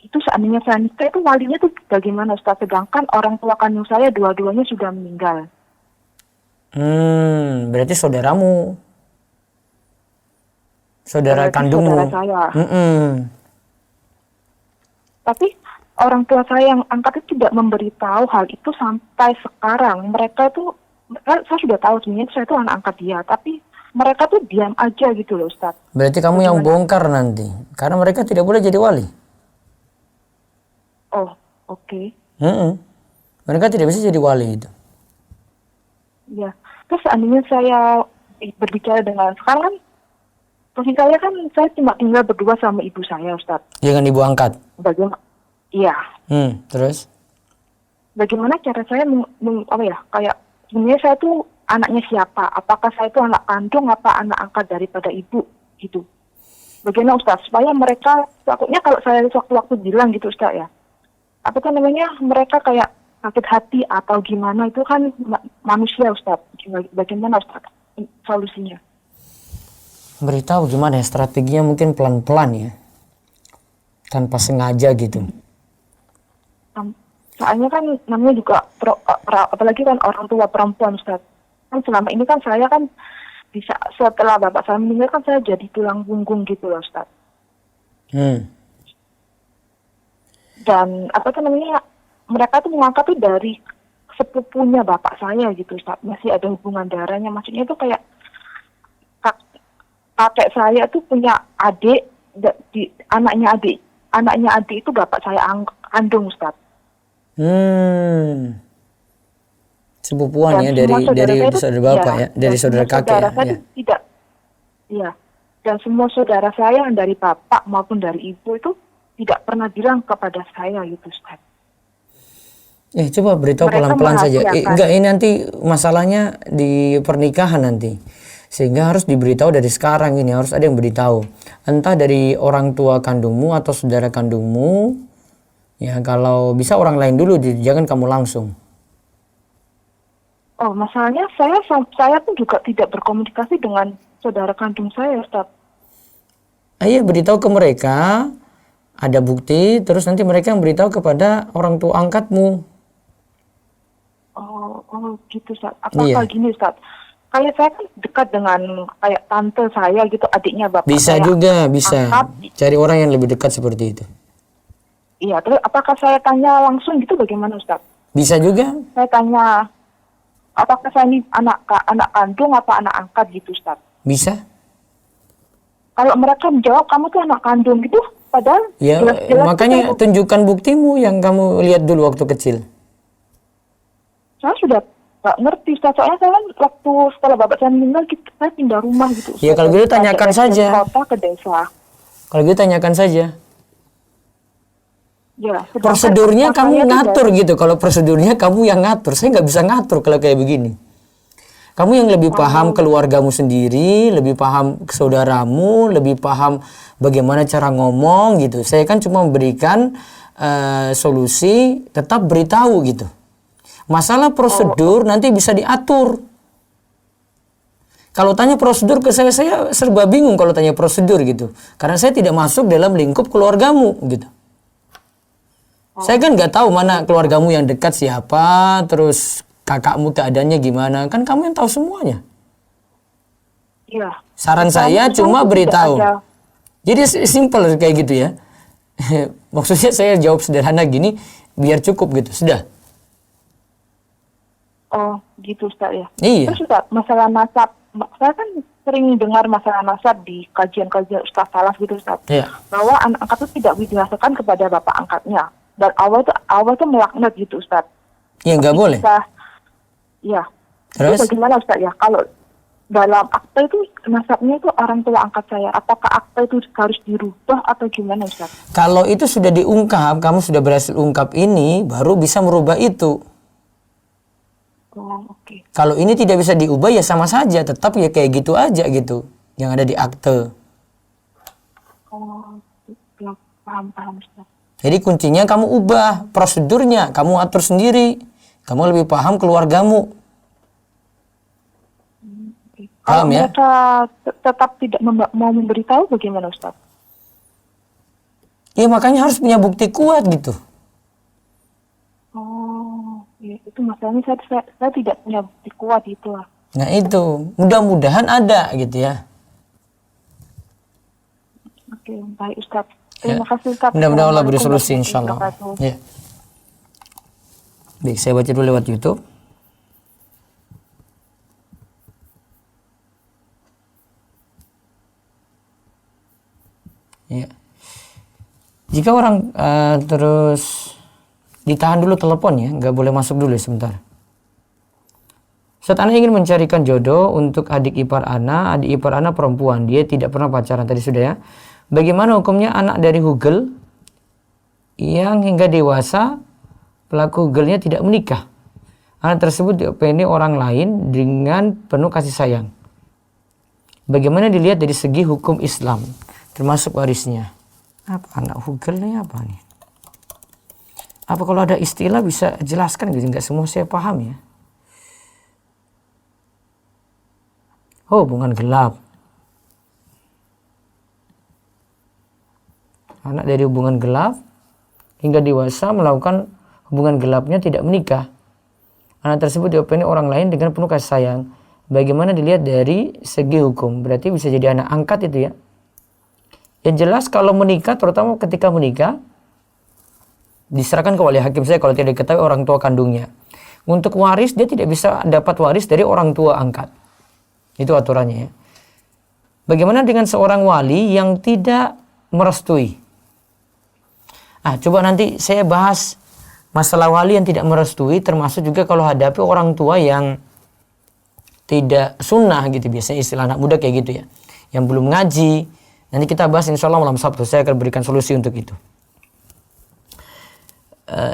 itu seandainya saya nikah itu walinya tuh bagaimana Ustaz? Sedangkan orang tua kandung saya dua-duanya sudah meninggal. Berarti saudaramu, saudara kandungmu. Saudara saya. Tapi orang tua saya yang angkat itu tidak memberitahu hal itu sampai sekarang. Mereka itu, saya sudah tahu sebenarnya saya itu anak angkat dia, tapi mereka tuh diam aja gitu loh Ustaz. Berarti kamu yang bongkar nanti, karena mereka tidak boleh jadi wali. Oh, oke. Mereka tidak bisa jadi wali itu. Ya, terus seandainya saya berbicara dengan, sekarang kan posisi saya kan saya cuma tinggal berdua sama ibu saya Ustaz. Dengan ibu angkat? Bagaimana? Iya. Terus? Bagaimana cara saya kayak sebenarnya saya tuh anaknya siapa? Apakah saya itu anak kandung apa anak angkat daripada ibu gitu? Bagaimana Ustaz? Supaya mereka takutnya kalau saya waktu bilang gitu Ustaz ya, mereka kayak sakit hati atau gimana, itu kan manusia Ustaz. Bagaimana Ustaz solusinya? Beritahu gimana ya, strateginya mungkin pelan-pelan ya, tanpa sengaja gitu. Soalnya kan namanya juga apalagi kan orang tua perempuan Ustaz. Kan selama ini kan saya kan bisa setelah bapak saya meninggal kan saya jadi tulang punggung gitu loh Ustaz. Dan apa tuh namanya mereka tuh mengangkat tuh dari sepupunya bapak saya gitu Ustaz. Masih ada hubungan darahnya. Maksudnya itu kayak kakek saya tuh punya adik, anaknya adik itu bapak saya kandung Ustaz. Sepupuan Dan ya semua dari saya itu- saudara bapak ya, dari saudara kakek saudara ya. saya itu tidak, iya. Dan semua saudara saya yang dari bapak maupun dari ibu itu tidak pernah bilang kepada saya gitu Ustaz. Coba beritahu Mereka pelan-pelan saja. merahasiakan. Enggak, ini nanti masalahnya di pernikahan nanti. Sehingga harus diberitahu dari sekarang ini, harus ada yang beritahu. Entah dari orang tua kandungmu atau saudara kandungmu. Ya, kalau bisa orang lain dulu, jangan kamu langsung. Oh, masalahnya saya pun juga tidak berkomunikasi dengan saudara kandung saya Ustaz. Iya, beritahu ke mereka, ada bukti, terus nanti mereka yang beritahu kepada orang tua angkatmu. Oh gitu Ustaz. Apakah Iya. gini Ustaz? Kayak saya kan dekat dengan kayak tante saya gitu, adiknya bapak Bisa saya. juga, bisa. Angkat. Cari orang yang lebih dekat seperti itu. Iya, terus apakah saya tanya langsung gitu bagaimana Ustaz? Bisa juga. Saya tanya, apakah saya ini anak kandung apa anak angkat gitu Ustaz? Bisa. Kalau mereka menjawab kamu tuh anak kandung gitu, padahal Ya, jelas-jelas makanya itu tunjukkan buktimu yang kamu lihat dulu waktu kecil. saya sudah nggak ngerti Ustaz. Soalnya saya kan waktu setelah bapak saya meninggal, saya pindah rumah gitu. Ya, kalau gitu Dari tanyakan saja. kota ke desa. Kalau gitu tanyakan saja. Ya, sedangkan Prosedurnya kakak kamu saya tuh ngatur gitu. Kalau prosedurnya kamu yang ngatur, saya nggak bisa ngatur kalau kayak begini. Kamu yang lebih paham keluargamu sendiri, lebih paham saudaramu, lebih paham bagaimana cara ngomong gitu. Saya kan cuma memberikan solusi, tetap beritahu gitu. Masalah prosedur nanti bisa diatur. Kalau tanya prosedur ke saya serba bingung kalau tanya prosedur gitu. Karena saya tidak masuk dalam lingkup keluargamu gitu. Saya kan nggak tahu mana keluargamu yang dekat siapa, terus kakakmu keadaannya gimana. Kan kamu yang tahu semuanya. Iya. Saran saya Saya cuma tidak beritahu. ada- Jadi simple kayak gitu ya. Maksudnya saya jawab sederhana gini, biar cukup gitu. Sudah. Oh, gitu Ustaz ya. Iya. Terus Ustaz, masalah nasab, saya kan sering dengar masalah nasab di kajian-kajian Ustaz Salaf gitu Ustaz. Iya. Bahwa anak angkat itu tidak dibinasakan kepada bapak angkatnya. Dan awal itu melaknat gitu Ustaz. Ya nggak boleh. Iya. Terus? Itu bagaimana Ustaz ya? Kalau dalam akta itu nasabnya itu orang tua angkat saya. Apakah akta itu harus dirubah atau gimana Ustaz? Kalau itu sudah diungkap, kamu sudah berhasil ungkap ini, baru bisa merubah itu. Oh, oke. Kalau ini tidak bisa diubah ya sama saja, tetap ya kayak gitu aja gitu, yang ada di akte. Oh, ya, paham Ustaz. Jadi kuncinya kamu ubah prosedurnya, kamu atur sendiri, kamu lebih paham keluargamu. Kalau Paham ya? mereka tetap tidak mau memberitahu bagaimana Ustaz? Ya makanya harus punya bukti kuat gitu. Oh, ya, itu masalahnya saya tidak punya bukti kuat itu lah. Nah itu, mudah-mudahan ada gitu ya. Oke, baik Ustaz. Terima kasih Ustaz. Mudah-mudahan Allah beri Assalamualaikum solusi insya warahmatullahi Allah. wabarakatuh. Ya. Baik, saya baca dulu lewat YouTube. Ya. Jika orang terus ditahan dulu telepon ya, nggak boleh masuk dulu ya, sebentar. Saat Ana ingin mencarikan jodoh untuk adik ipar Ana perempuan, dia tidak pernah pacaran, tadi sudah ya. Bagaimana hukumnya anak dari Hugel yang hingga dewasa pelaku Hugelnya tidak menikah? Anak tersebut diopeni orang lain dengan penuh kasih sayang. Bagaimana dilihat dari segi hukum Islam, termasuk warisnya? Apa anak Hugel ini apa nih? Apa kalau ada istilah bisa jelaskan gitu? Nggak semua saya paham ya. Oh, hubungan gelap. Anak dari hubungan gelap hingga dewasa melakukan hubungan gelapnya tidak menikah. Anak tersebut diopeni orang lain dengan penuh kasih sayang. Bagaimana dilihat dari segi hukum? Berarti bisa jadi anak angkat itu ya. Yang jelas kalau menikah, terutama ketika menikah, diserahkan ke wali hakim saya kalau tidak diketahui orang tua kandungnya. Untuk waris, dia tidak bisa dapat waris dari orang tua angkat. Itu aturannya ya. Bagaimana dengan seorang wali yang tidak merestui? Coba nanti saya bahas masalah wali yang tidak merestui, termasuk juga kalau hadapi orang tua yang tidak sunnah gitu, biasanya istilah anak muda kayak gitu ya, yang belum ngaji. Nanti kita bahas insya Allah malam Sabtu, saya akan berikan solusi untuk itu.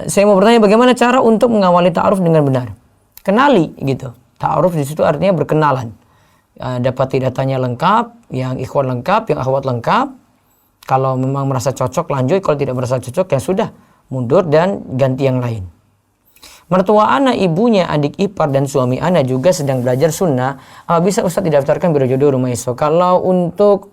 Saya mau bertanya bagaimana cara untuk mengawali ta'aruf dengan benar. Kenali gitu. Ta'aruf di situ artinya berkenalan. Dapati datanya lengkap, yang ikhwan lengkap, yang akhwat lengkap. Kalau memang merasa cocok lanjut, kalau tidak merasa cocok ya sudah, mundur dan ganti yang lain. Mertua anak, ibunya, adik ipar dan suami anak juga sedang belajar sunnah. Bisa Ustaz didaftarkan biro jodoh rumah iso. Kalau untuk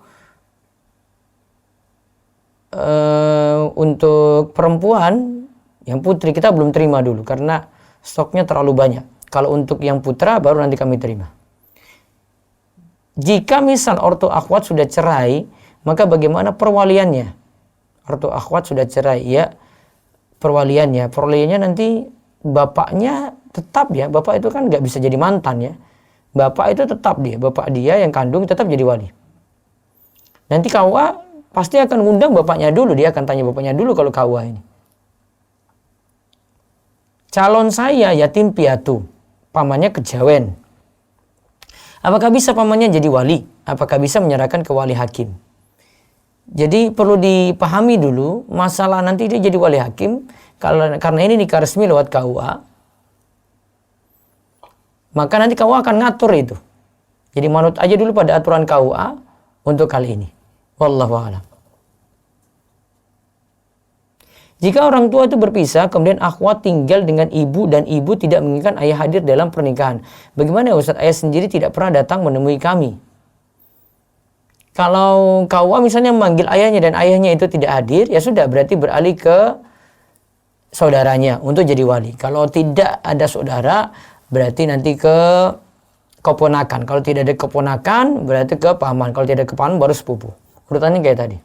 perempuan yang putri kita belum terima dulu karena stoknya terlalu banyak. Kalau untuk yang putra baru nanti kami terima. Jika misal ortu akhwat sudah cerai, maka bagaimana perwaliannya? Ortu akhwat sudah cerai, ya perwaliannya nanti bapaknya tetap ya. Bapak itu kan nggak bisa jadi mantan ya. Bapak itu tetap bapak dia yang kandung tetap jadi wali. Nanti KUA pasti akan ngundang bapaknya dulu, dia akan tanya bapaknya dulu kalau KUA ini. Calon saya yatim piatu, pamannya kejawen. Apakah bisa pamannya jadi wali? Apakah bisa menyerahkan ke wali hakim? Jadi perlu dipahami dulu masalah nanti dia jadi wali hakim karena ini nikah resmi lewat KUA. Maka nanti KUA akan ngatur itu. Jadi manut aja dulu pada aturan KUA untuk kali ini. Wallahu a'lam. Jika orang tua itu berpisah, kemudian akhwat tinggal dengan ibu dan ibu tidak menginginkan ayah hadir dalam pernikahan. Bagaimana ya Ustaz? Ayah sendiri tidak pernah datang menemui kami. Kalau KUA misalnya memanggil ayahnya dan ayahnya itu tidak hadir, ya sudah berarti beralih ke saudaranya untuk jadi wali. Kalau tidak ada saudara, berarti nanti ke keponakan. Kalau tidak ada keponakan, berarti ke paman. Kalau tidak ada ke paman, baru sepupu. Urutannya kayak tadi.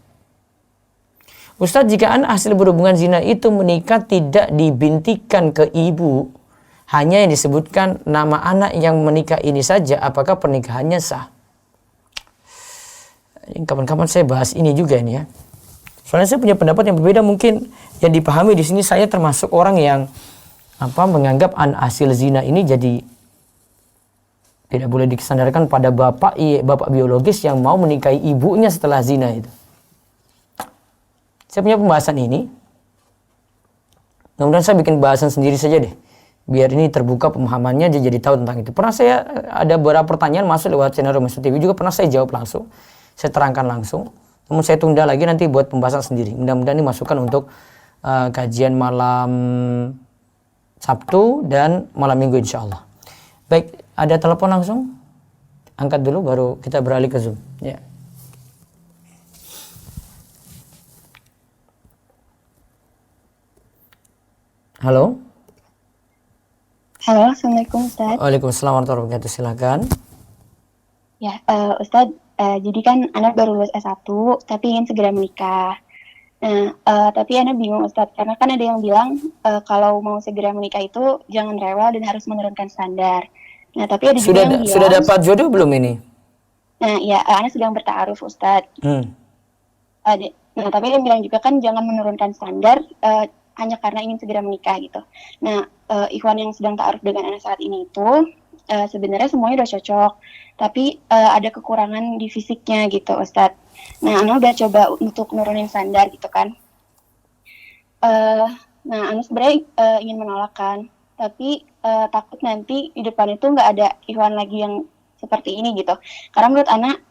Ustadz, jika anak hasil berhubungan zina itu menikah tidak dibintikan ke ibu, hanya yang disebutkan nama anak yang menikah ini saja, apakah pernikahannya sah? Kapan-kapan saya bahas ini juga ini ya. Soalnya saya punya pendapat yang berbeda, mungkin yang dipahami di sini saya termasuk orang yang menganggap anak hasil zina ini jadi tidak boleh disandarkan pada bapak biologis yang mau menikahi ibunya setelah zina itu. Saya punya pembahasan ini. Kemudian saya bikin bahasan sendiri saja deh. Biar ini terbuka pemahamannya, dia jadi tahu tentang itu. Pernah saya ada beberapa pertanyaan masuk lewat channel Rumah TV juga, pernah saya jawab langsung. Saya terangkan langsung. Namun saya tunda lagi nanti buat pembahasan sendiri. Mudah-mudahan ini masukan untuk kajian malam Sabtu dan malam Minggu insya Allah. Baik, ada telepon langsung? Angkat dulu baru kita beralih ke Zoom. Ya. Halo? Halo, Assalamualaikum Ustadz. Waalaikumsalam warahmatullahi wabarakatuh, silakan. Ya, Ustadz, jadi kan anak baru lulus S1, tapi ingin segera menikah. Nah, tapi anak bingung Ustadz, karena kan ada yang bilang kalau mau segera menikah itu jangan rewel dan harus menurunkan standar. Nah, tapi ada juga yang bilang... Sudah dapat jodoh belum ini? Nah, ya, anak sedang berta'aruf Ustadz. Nah, tapi dia bilang juga kan jangan menurunkan standar, hanya karena ingin segera menikah gitu. Nah, ikhwan yang sedang ta'aruf dengan anak saat ini itu sebenarnya semuanya udah cocok, tapi ada kekurangan di fisiknya gitu Ustadz. Nah, anak udah coba untuk nurunin standar gitu kan. Nah, anak sebenarnya ingin menolak kan, tapi takut nanti di depan itu nggak ada ikhwan lagi yang seperti ini gitu. Karena menurut anak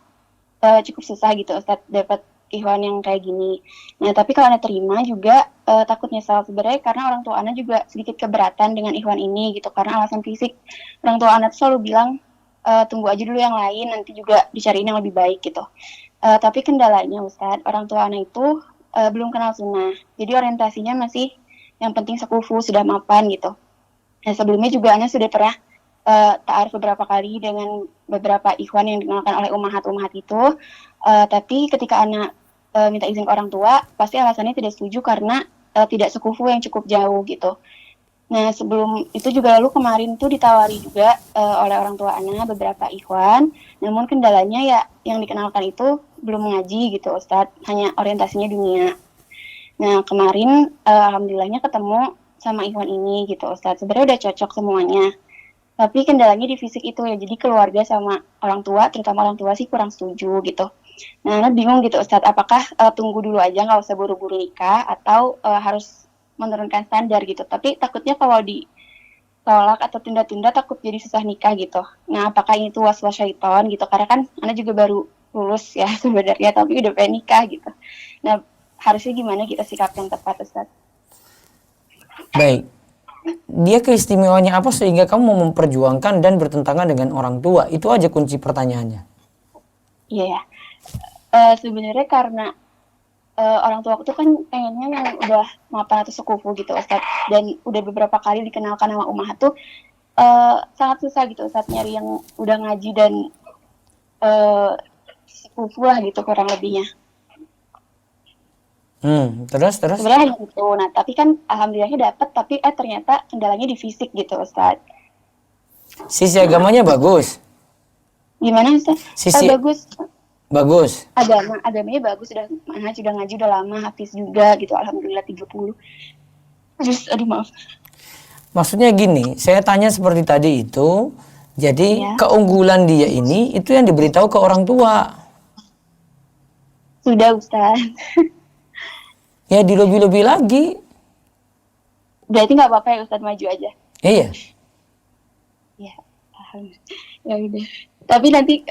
cukup susah gitu Ustadz dapat ikhwan yang kayak gini. Nah, tapi kalau Anda terima juga takut nyesal sebenarnya karena orang tua Anda juga sedikit keberatan dengan ikhwan ini gitu karena alasan fisik. Orang tua Anda selalu bilang tunggu aja dulu yang lain, nanti juga dicariin yang lebih baik gitu. Tapi kendalanya Ustadz, orang tua Anda itu belum kenal sunnah. Jadi orientasinya masih yang penting sekufu sudah mapan gitu. Nah sebelumnya juga Ana sudah pernah ta'aruf beberapa kali dengan beberapa ikhwan yang dikenalkan oleh umahat itu, tapi ketika Ana minta izin ke orang tua, pasti alasannya tidak setuju karena tidak sekufu yang cukup jauh gitu. Nah sebelum itu juga lalu kemarin tuh ditawari juga oleh orang tua Ana beberapa ikhwan, namun kendalanya ya yang dikenalkan itu belum mengaji gitu Ustadz, hanya orientasinya dunia. Nah kemarin alhamdulillahnya ketemu sama ikhwan ini gitu Ustadz, sebenarnya udah cocok semuanya. Tapi kendalanya di fisik itu ya, jadi keluarga sama orang tua, terutama orang tua sih kurang setuju gitu. Nah, Ana bingung gitu Ustadz, apakah tunggu dulu aja nggak usah buru-buru nikah atau harus menurunkan standar gitu. Tapi takutnya kalau ditolak atau tunda-tunda takut jadi susah nikah gitu. Nah, apakah ini tuh was-was syaiton gitu? Karena kan Ana juga baru lulus ya sebenarnya, tapi udah pengen nikah gitu. Nah, harusnya gimana kita sikap yang tepat Ustadz? Baik. Dia keistimewaannya apa sehingga kamu mau memperjuangkan dan bertentangan dengan orang tua? Itu aja kunci pertanyaannya. Iya ya. Sebenarnya karena orang tua aku tuh kan pengennya yang udah mapan atau sekufu gitu Ustadz. Dan udah beberapa kali dikenalkan sama Umah tuh sangat susah gitu Ustadz nyari yang udah ngaji dan sekufu lah gitu kurang lebihnya. Terus? Sebenarnya hanya itu. Nah, tapi kan alhamdulillahnya dapat, tapi ternyata kendalanya di fisik gitu, Ustadz. Sisi agamanya bagus. Gimana, Ustadz? Bagus. Agamanya bagus, sudah ngaji udah lama, hafiz juga gitu, alhamdulillah 30. Terus, aduh maaf. Maksudnya gini, saya tanya seperti tadi itu, jadi keunggulan dia ini itu yang diberitahu ke orang tua. Sudah, Ustadz. Ya dilobi-lobi lagi. Berarti nggak apa-apa ya Ustadz maju aja? Iya. Ya, ya udah. Tapi nanti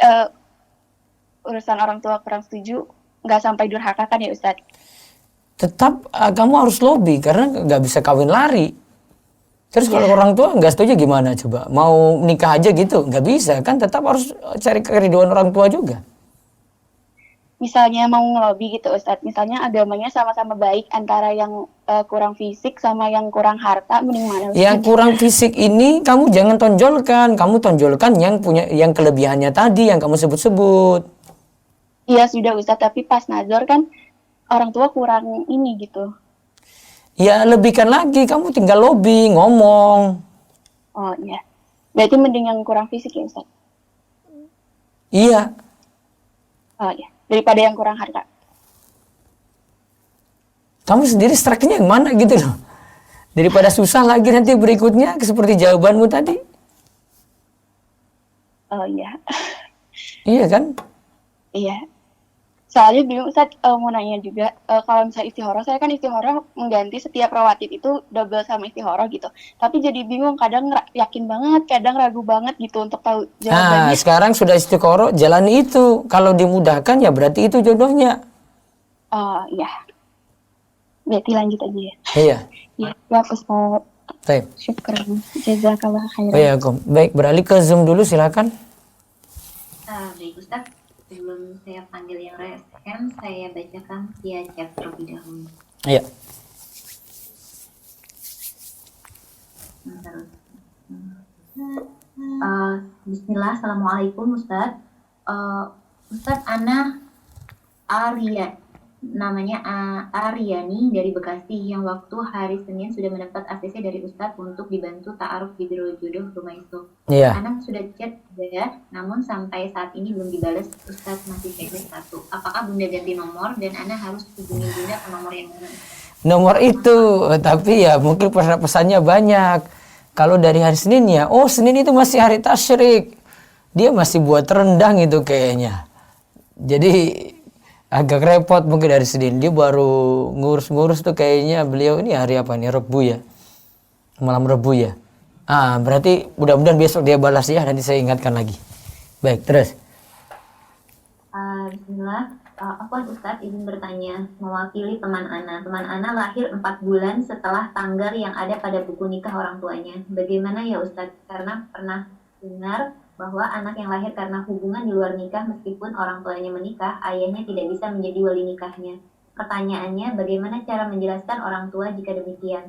urusan orang tua kurang setuju, nggak sampai durhaka kan ya Ustadz? Tetap kamu harus lobby karena nggak bisa kawin lari. Terus kalau orang tua nggak setuju gimana coba? Mau nikah aja gitu? Nggak bisa kan, tetap harus cari keriduan orang tua juga. Misalnya mau ngelobi gitu Ustadz, misalnya agamanya sama-sama baik antara yang kurang fisik sama yang kurang harta, mending mana Ustadz? Yang kurang fisik ini kamu jangan tonjolkan, kamu tonjolkan yang punya yang kelebihannya tadi yang kamu sebut-sebut. Iya sudah Ustadz, tapi pas nazar kan orang tua kurang ini gitu. Ya lebihkan lagi, kamu tinggal lobby, ngomong. Oh iya, berarti mending yang kurang fisik ya Ustadz? Iya. Oh iya, daripada yang kurang harta. Kamu sendiri strike-nya yang mana gitu loh. Daripada susah lagi nanti berikutnya seperti jawabanmu tadi. Oh iya. Iya kan? Iya. Soalnya bingung Ustadz, mau nanya juga, kalau misalnya istihoroh, saya kan istihoroh mengganti setiap rawatib itu double sama istihoroh gitu. Tapi jadi bingung, kadang yakin banget, kadang ragu banget gitu untuk tahu jawabannya. Nah, sekarang sudah istikharah, jalani itu. Kalau dimudahkan ya berarti itu jodohnya. Oh iya. Berarti lanjut aja ya. Iya. Ya, Ustadz. Baik. Syukran. Jazakallah khairan. Baik, beralih ke Zoom dulu silakan. Baik Ustadz. Sebelum saya panggil yang resken, saya bacakan via chat terlebih dahulu. Iya. Bismillah, Assalamualaikum Ustadz. Ustadz Ana namanya Aryani dari Bekasi yang waktu hari Senin sudah mendapat ACC dari Ustadz untuk dibantu ta'aruf di Biro Jodoh Rumah Itu. Iya. Anak sudah chat ya, namun sampai saat ini belum dibalas. Ustadz masih checklist 1. Apakah Bunda ganti nomor dan Ana harus hubungi Bunda ke nomor yang mana? Nomor itu, tapi ya mungkin pesannya banyak. Kalau dari hari Senin ya, Senin itu masih hari tasyrik. Dia masih buat rendang itu kayaknya. Jadi agak repot mungkin dari Senin. Dia baru ngurus-ngurus tuh kayaknya beliau ini hari apa nih? Rebu ya? Malam Rebu ya? Berarti mudah-mudahan besok dia balas ya, nanti saya ingatkan lagi. Baik, terus. Bismillah, Afwan Ustadz izin bertanya, mewakili teman Ana. Teman Ana lahir 4 bulan setelah tanggal yang ada pada buku nikah orang tuanya. Bagaimana ya Ustadz? Karena pernah dengar bahwa anak yang lahir karena hubungan di luar nikah meskipun orang tuanya menikah, ayahnya tidak bisa menjadi wali nikahnya. Pertanyaannya, bagaimana cara menjelaskan orang tua jika demikian?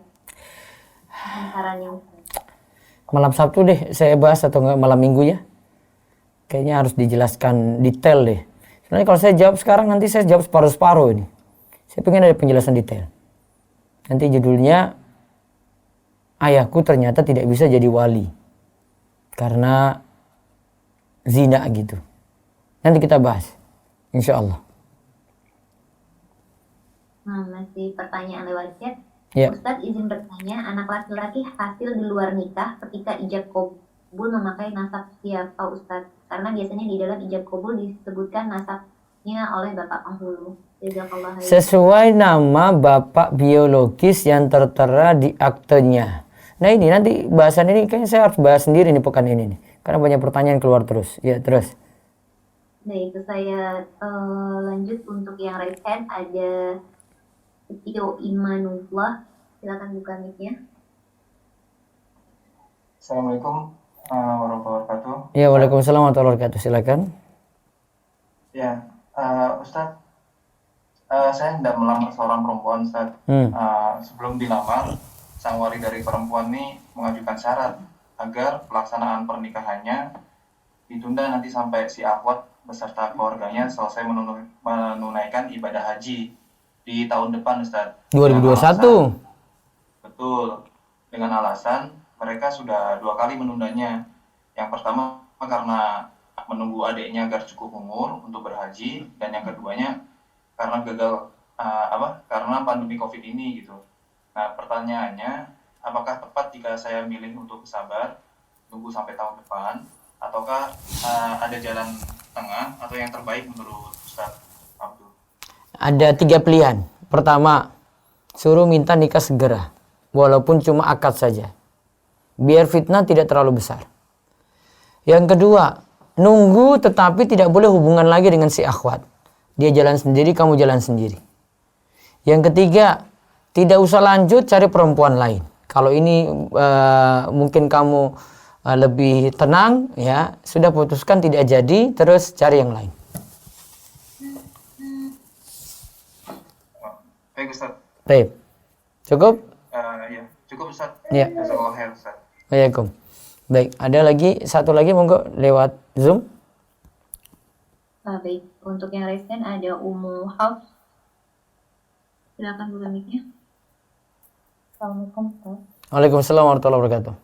Mohon sarannya Ustaz. Malam Sabtu deh saya bahas atau enggak malam Minggu ya. Kayaknya harus dijelaskan detail deh. Sebenarnya kalau saya jawab sekarang nanti saya jawab separuh-separuh ini. Saya pengen ada penjelasan detail. Nanti judulnya ayahku ternyata tidak bisa jadi wali karena zina gitu. Nanti kita bahas, insya Allah. Nah, masih pertanyaan lewat chat. Ya. Ustadz izin bertanya, anak laki-laki hasil di luar nikah ketika ijab kabul memakai nasab siapa Ustadz? Karena biasanya di dalam ijab kabul disebutkan nasabnya oleh bapak penghulu. Jazakallah khairan. Sesuai nama bapak biologis yang tertera di aktenya. Nah ini nanti bahasan ini kayaknya saya harus bahas sendiri nih pekan ini nih. Karena banyak pertanyaan keluar terus. Ya terus. Nah itu saya lanjut untuk yang raise hand ada Tio Imanullah, silakan buka mic-nya. Assalamualaikum warahmatullahi wabarakatuh. Ya waalaikumsalam warahmatullahi wabarakatuh. Silakan. Ya, Ustadz, saya hendak melamar seorang perempuan, Ustadz. Sebelum dilamar, sang wali dari perempuan ini mengajukan syarat agar pelaksanaan pernikahannya ditunda nanti sampai si akhwat beserta keluarganya selesai menunaikan ibadah haji di tahun depan, Ustadz. 2021. Betul. Dengan alasan mereka sudah 2 kali menundanya. Yang pertama karena menunggu adiknya agar cukup umur untuk berhaji, dan yang keduanya karena gagal karena pandemi Covid ini gitu. Nah, pertanyaannya, apakah tepat jika saya milih untuk sabar tunggu sampai tahun depan, ataukah ada jalan tengah atau yang terbaik menurut Ustadz Abdul? Ada 3 pilihan. Pertama, suruh minta nikah segera, walaupun cuma akad saja, biar fitnah tidak terlalu besar. Yang kedua, nunggu tetapi tidak boleh hubungan lagi dengan si akhwat. Dia jalan sendiri, kamu jalan sendiri. Yang ketiga, tidak usah lanjut cari perempuan lain. Kalau ini mungkin kamu lebih tenang, ya sudah putuskan tidak jadi, terus cari yang lain. Baik Ustaz. Baik. Cukup? Ya, cukup Ustaz. Ya. Jazakallah khair Ustaz. Waalaikumsalam. Baik, ada lagi satu lagi monggo lewat Zoom. Baik, untuk yang raise hand ada Umu Hafs. Silakan buka mic-nya. Assalamualaikum Ustaz. Waalaikumsalam warahmatullahi wabarakatuh.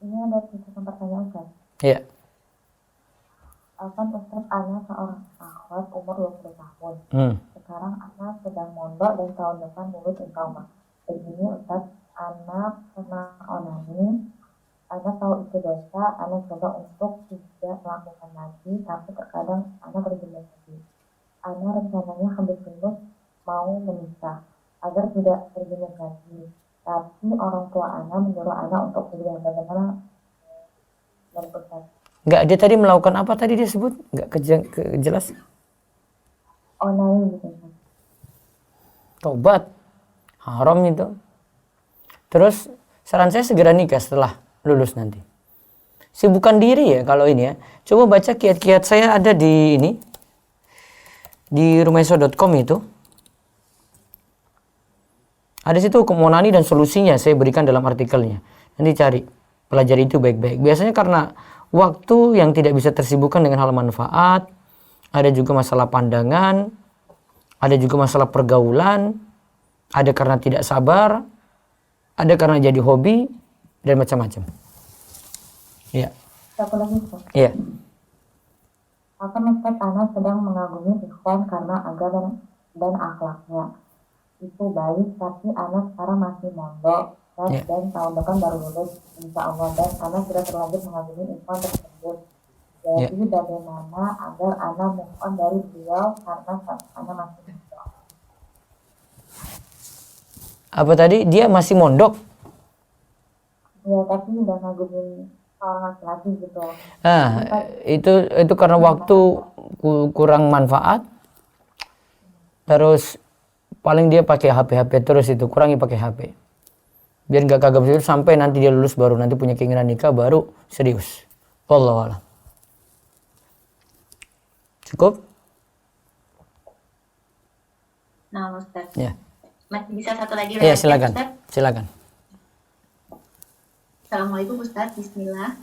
Ini ada sedikit pertanyaan Ustaz. Iya. Kan Ustaz Ana seorang akhwat umur 20 tahun. Sekarang Ana sedang mondok dan tahun depan lulus insya-Allah. Begini Ustaz, Ana pernah onani, Ana tahu itu dosa, Ana coba untuk tidak melakukan lagi, tapi terkadang Ana berjenis lagi. Ana rencananya habis lulus mau menikah agar tidak berjenis lagi. Tapi orang tua Ana menyuruh Ana untuk kuliah. Bagaimana menurut Ustaz? Enggak, dia tadi melakukan apa tadi dia sebut? Enggak jelas. Onani gitu. Tobat. Haram itu. Terus saran saya segera nikah setelah lulus nanti. Sibukkan diri ya kalau ini ya. Coba baca kiat-kiat saya ada di ini. Di rumaiso.com itu. Ada situ hukum onani dan solusinya saya berikan dalam artikelnya. Nanti cari, pelajari itu baik-baik. Biasanya karena waktu yang tidak bisa tersibukkan dengan hal manfaat, ada juga masalah pandangan, ada juga masalah pergaulan, ada karena tidak sabar, ada karena jadi hobi, dan macam-macam. Iya. Satu lagi Ustaz. Iya. Akan Ustaz Ana sedang mengagumi ikhwan karena agama dan akhlaknya. Itu baik, tapi anak sekarang masih mondok dan tahun depan baru lulus insya Allah, dan anak sudah terlanjur mengagumi ikhwan tersebut. Jadi bagaimana agar anak move on dari beliau karena anak masih mondok? Apa tadi? Dia masih mondok? Ya, tapi udah ngagumin seorang laki-laki gitu. Nah, itu karena waktu kurang manfaat. Terus paling dia pakai HP terus itu, kurangi pakai HP. Biar nggak kagak serius sampai nanti dia lulus baru nanti punya keinginan nikah baru serius. Wallahu a'lam. Cukup? Nah, Ustaz. Ya. Masih bisa satu lagi Iya, lewat silakan. Ustaz? Silakan. Assalamualaikum Ustadz, bismillah.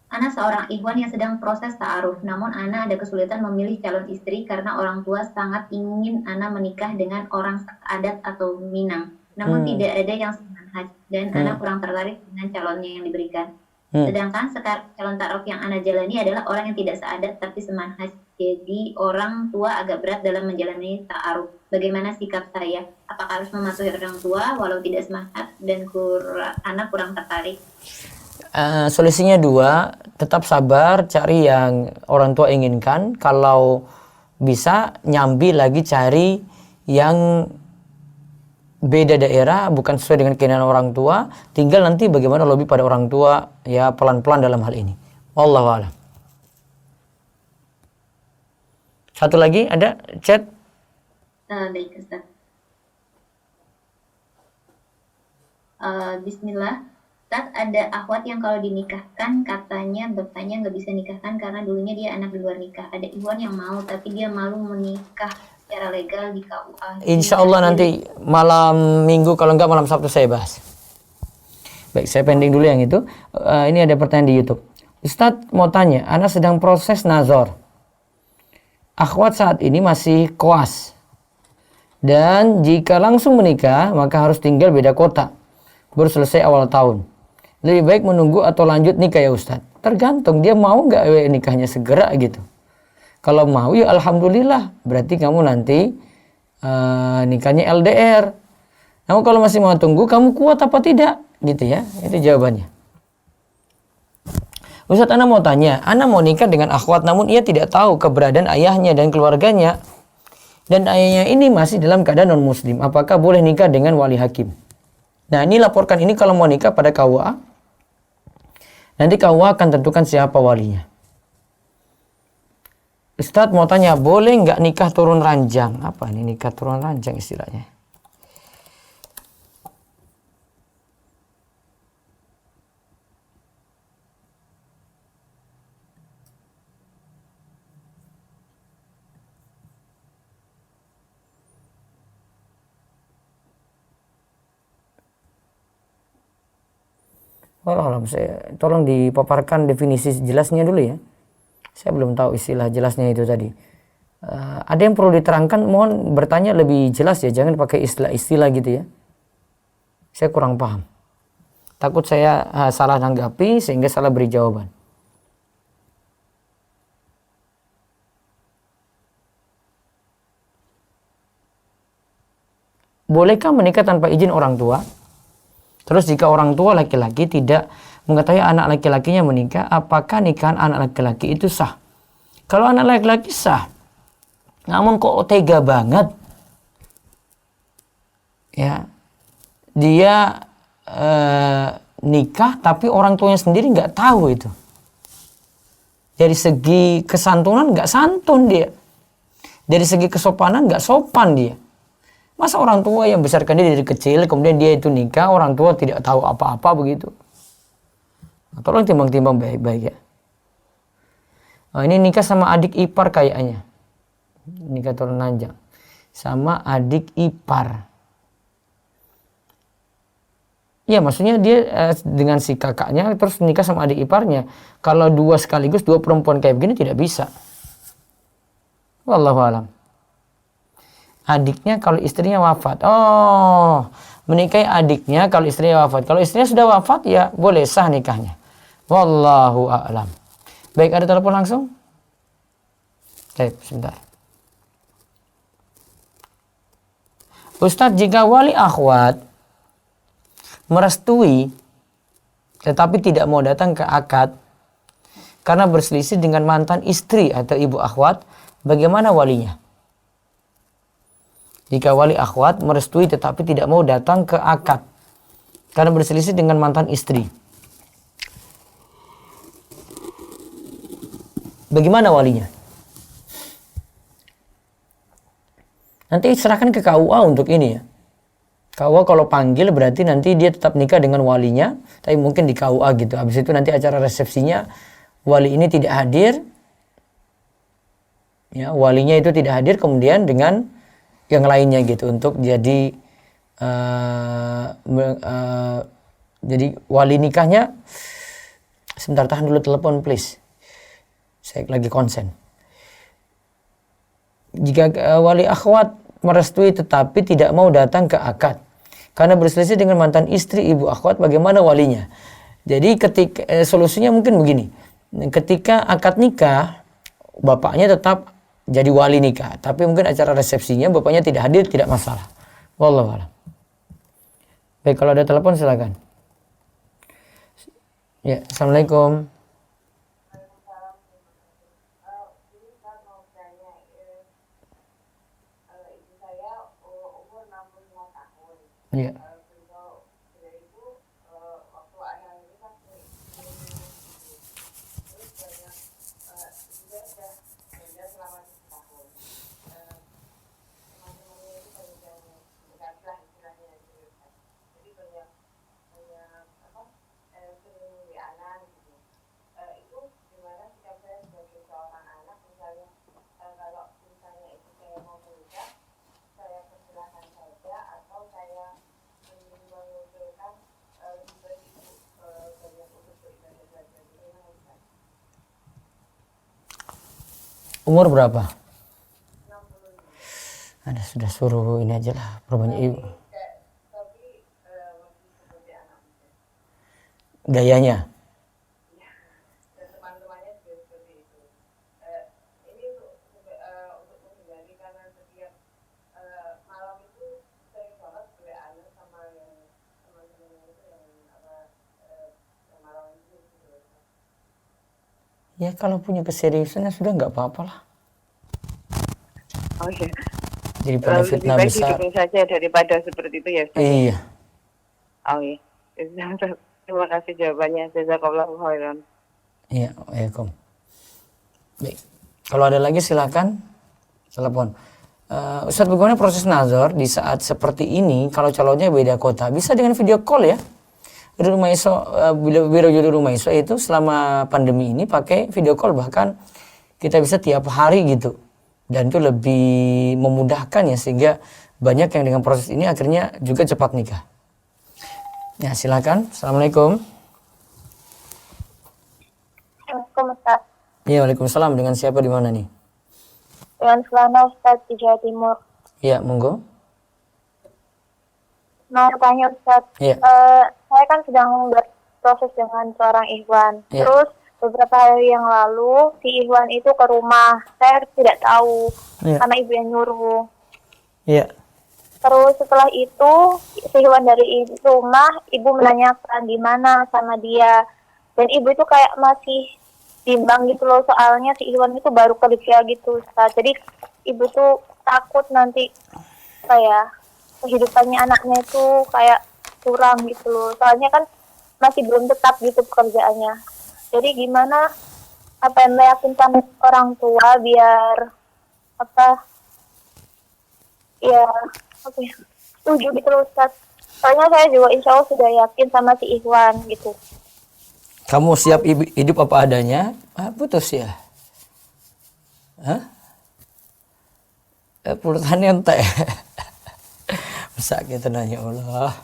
Ana seorang ikhwan yang sedang proses ta'aruf, namun Ana ada kesulitan memilih calon istri karena orang tua sangat ingin Ana menikah dengan orang adat atau Minang. Namun tidak ada yang semanhaj dan Ana kurang tertarik dengan calonnya yang diberikan. Sedangkan sekarang calon ta'aruf yang Ana jalani adalah orang yang tidak seadat tapi semanhaj. Jadi orang tua agak berat dalam menjalani ta'aruf. Bagaimana sikap saya? Apakah harus mematuhi orang tua walau tidak semanhaj dan Ana kurang tertarik? Solusinya dua, tetap sabar, cari yang orang tua inginkan. Kalau bisa nyambi lagi cari yang beda daerah, bukan sesuai dengan keinginan orang tua. Tinggal nanti bagaimana lobby pada orang tua, ya pelan-pelan dalam hal ini. Wallahu a'lam. Satu lagi ada chat. Baik Ustaz. Bismillah. Ustaz, ada akhwat yang kalau dinikahkan katanya bapaknya nggak bisa nikahkan karena dulunya dia anak di luar nikah. Ada ikhwan yang mau tapi dia malu menikah secara legal di KUA. Insya Allah nanti malam minggu, kalau enggak malam Sabtu saya bahas. Baik, saya pending dulu yang itu. Ini ada pertanyaan di YouTube. Ustadz mau tanya, Ana sedang proses nazar. Akhwat saat ini masih koas. Dan jika langsung menikah, maka harus tinggal beda kota. Baru selesai awal tahun. Lebih baik menunggu atau lanjut nikah ya Ustadz? Tergantung dia mau nggak nikahnya segera gitu. Kalau mau ya alhamdulillah, berarti kamu nanti nikahnya LDR. Namun kalau masih mau tunggu, kamu kuat apa tidak? Gitu ya, itu jawabannya. Ustadz, Ana mau tanya, Ana mau nikah dengan akhwat namun ia tidak tahu keberadaan ayahnya dan keluarganya. Dan ayahnya ini masih dalam keadaan non muslim. Apakah boleh nikah dengan wali hakim? Nah, ini laporkan ini kalau mau nikah pada KUA. Nanti KUA akan tentukan siapa walinya. Ustadz mau tanya, boleh nggak nikah turun ranjang? Apa ini nikah turun ranjang istilahnya? Tolong dipaparkan definisi jelasnya dulu ya. Saya belum tahu istilah jelasnya itu tadi. Ada yang perlu diterangkan, mohon bertanya lebih jelas ya, jangan pakai istilah-istilah gitu ya. Saya kurang paham. Takut saya salah nanggapi sehingga salah beri jawaban. Bolehkah menikah tanpa izin orang tua? Terus jika orang tua laki-laki tidak mengetahui anak laki-lakinya menikah, apakah nikahan anak laki-laki itu sah? Kalau anak laki-laki sah, namun kok tega banget, ya dia nikah tapi orang tuanya sendiri nggak tahu itu. Dari segi kesantunan nggak santun dia, dari segi kesopanan nggak sopan dia. Masa orang tua yang besarkan dia dari kecil, kemudian dia itu nikah, orang tua tidak tahu apa-apa begitu. Tolong timbang-timbang baik-baik ya. Ini nikah sama adik ipar kayaknya. Nikah turun ranjang. Sama adik ipar. Ya maksudnya dia dengan si kakaknya terus nikah sama adik iparnya. Kalau dua sekaligus, dua perempuan kayak begini tidak bisa. Wallahu a'lam. Adiknya kalau istrinya wafat. Oh, menikahi adiknya kalau istrinya wafat. Kalau istrinya sudah wafat ya boleh sah nikahnya. Wallahu a'lam. Baik, ada telepon langsung? Baik, sebentar. Ustadz, jika wali akhwat merestui tetapi tidak mau datang ke akad karena berselisih dengan mantan istri atau ibu akhwat, bagaimana walinya? Jika wali akhwat merestui tetapi tidak mau datang ke akad karena berselisih dengan mantan istri, bagaimana walinya? Nanti serahkan ke KUA untuk ini ya. KUA kalau panggil berarti nanti dia tetap nikah dengan walinya, tapi mungkin di KUA gitu. Habis itu nanti acara resepsinya wali ini tidak hadir, ya walinya itu tidak hadir, kemudian dengan yang lainnya gitu untuk jadi Jadi wali nikahnya, sebentar tahan dulu telepon please. Saya lagi konsen. Jika wali akhwat merestui tetapi tidak mau datang ke akad karena berselisih dengan mantan istri ibu akhwat, bagaimana walinya? Jadi ketika solusinya mungkin begini. Ketika akad nikah, bapaknya tetap jadi wali nikah, tapi mungkin acara resepsinya bapaknya tidak hadir, tidak masalah. Wallahu a'lam. Baik, kalau ada telepon silakan. Ya, assalamualaikum. Iya. Umur berapa? Ada sudah suruh ini aja lah, perbanyak ibu. Gayanya. Ya kalau punya keseriusan ya sudah nggak apa-apa lah. Oh iya. Jadi pada fitnah lebih baik besar. hidupin saja daripada seperti itu ya. Ustaz. Iya. Oh iya. Terima kasih jawabannya. Jazakallahu khairan. Iya, waalaikum. Baik. Kalau ada lagi silakan telepon. Ustadz, bagaimana proses nazar di saat seperti ini kalau calonnya beda kota? Bisa dengan video call ya. Rumah iso, biro rumah iso itu selama pandemi ini pakai video call, bahkan kita bisa tiap hari gitu, dan itu lebih memudahkan ya, sehingga banyak yang dengan proses ini akhirnya juga cepat nikah. Ya silakan. Assalamualaikum. Assalamualaikum Ustaz. Ya, waalaikumsalam. Dengan siapa di mana nih? Dengan Selana Ustaz di Jawa Timur. Ya, monggo. Mau tanya Ustaz, Iya. saya kan sedang berproses dengan seorang ikhwan. Iya. Terus beberapa hari yang lalu si ikhwan itu ke rumah. Saya tidak tahu Iya. karena ibu yang nyuruh. Iya. Terus setelah itu si ikhwan dari rumah, ibu menanyakan di mana sama dia. Dan ibu itu kayak masih bimbang gitu loh, soalnya si ikhwan itu baru kerja gitu Ustaz. Jadi ibu tuh takut nanti kayak kehidupannya anaknya itu kayak kurang gitu loh. Soalnya kan masih belum tetap gitu pekerjaannya. Jadi gimana apa yang meyakinkan orang tua biar setuju gitu loh Ustaz. Soalnya saya juga insya Allah sudah yakin sama si Ikhwan gitu. Kamu siap hidup apa adanya? Putus ya? Hah? Pulutannya ente. Masa gitu nanya Allah.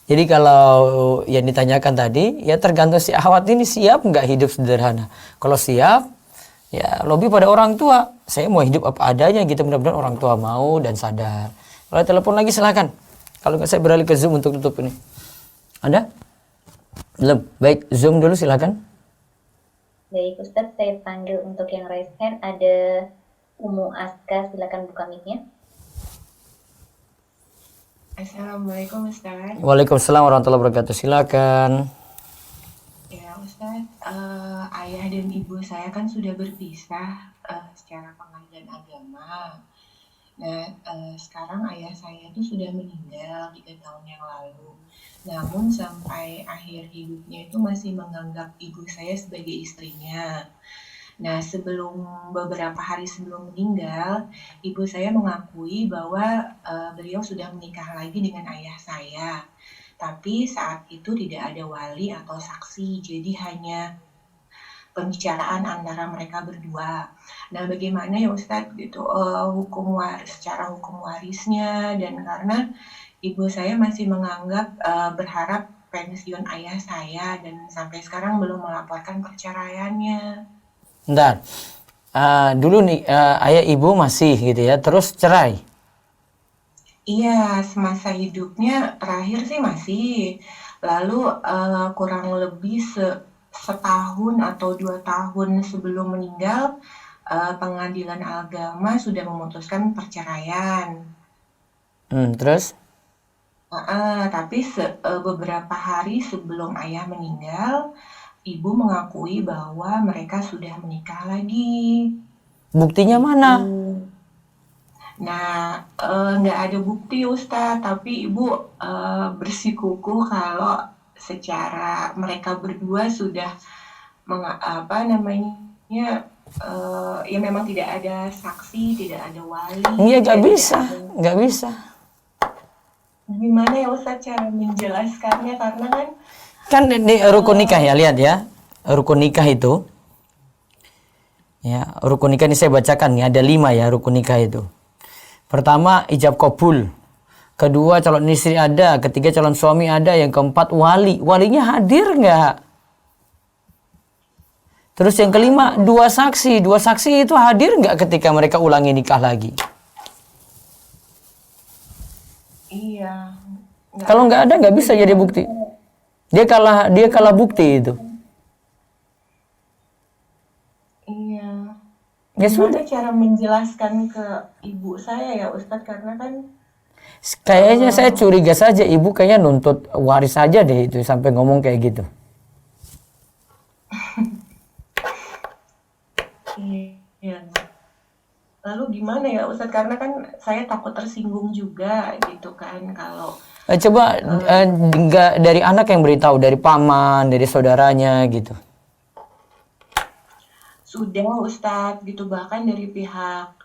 Jadi kalau yang ditanyakan tadi, ya tergantung si akhwat ini siap nggak hidup sederhana. Kalau siap, ya lebih pada orang tua. Saya mau hidup apa adanya gitu, mudah-mudahan orang tua mau dan sadar. Kalau telepon lagi silakan. Kalau nggak saya beralih ke Zoom untuk tutup ini. Ada? Belum? Baik, Zoom dulu silakan. Baik Ustadz, saya panggil untuk yang raise hand. Ada Umu Aska, silakan buka mic-nya. Assalamualaikum Ustaz. Waalaikumsalam warahmatullahi wabarakatuh. Silakan. Ya Ustaz, ayah dan ibu saya kan sudah berpisah secara pengadilan agama. Nah, sekarang ayah saya itu sudah meninggal 3 tahun yang lalu. Namun sampai akhir hidupnya itu masih menganggap ibu saya sebagai istrinya. Nah, beberapa hari sebelum meninggal, ibu saya mengakui bahwa beliau sudah menikah lagi dengan ayah saya. Tapi saat itu tidak ada wali atau saksi, jadi hanya pembicaraan antara mereka berdua. Nah, bagaimana ya Ustadz gitu secara hukum warisnya, dan karena ibu saya masih menganggap berharap pensiun ayah saya dan sampai sekarang belum melaporkan perceraiannya. Bentar. Dulu nih ayah ibu masih gitu ya, terus cerai. Iya, semasa hidupnya terakhir sih masih. Lalu kurang lebih setahun atau 2 tahun sebelum meninggal, pengadilan agama sudah memutuskan perceraian. Terus? Tapi beberapa hari sebelum ayah meninggal, ibu mengakui bahwa mereka sudah menikah lagi. Buktinya mana? Nah, nggak ada bukti Ustadz, tapi ibu bersikukuh kalau secara mereka berdua sudah ya memang tidak ada saksi, tidak ada wali. Iya, nggak bisa. Gimana ya Ustadz cara menjelaskannya, karena kan di rukun nikah ya, lihat ya, rukun nikah itu ya, rukun nikah ini saya bacakan nih, ada 5 ya rukun nikah itu. Pertama, ijab kabul. Kedua, calon istri ada. Ketiga, calon suami ada. Yang keempat, walinya hadir nggak? Terus yang kelima, 2 saksi itu hadir nggak ketika mereka ulangi nikah lagi? iya. Kalau nggak ada, nggak bisa jadi bukti. Dia kalah bukti itu. Iya. Ya sudah. Gimana cara menjelaskan ke ibu saya ya Ustadz, karena kan Kayaknya saya curiga saja ibu kayaknya nuntut waris saja deh itu sampai ngomong kayak gitu. iya. Lalu gimana ya Ustadz, karena kan saya takut tersinggung juga gitu kan kalau Coba nggak dari anak yang beritahu, dari paman, dari saudaranya gitu. sudah Ustadz gitu, bahkan dari pihak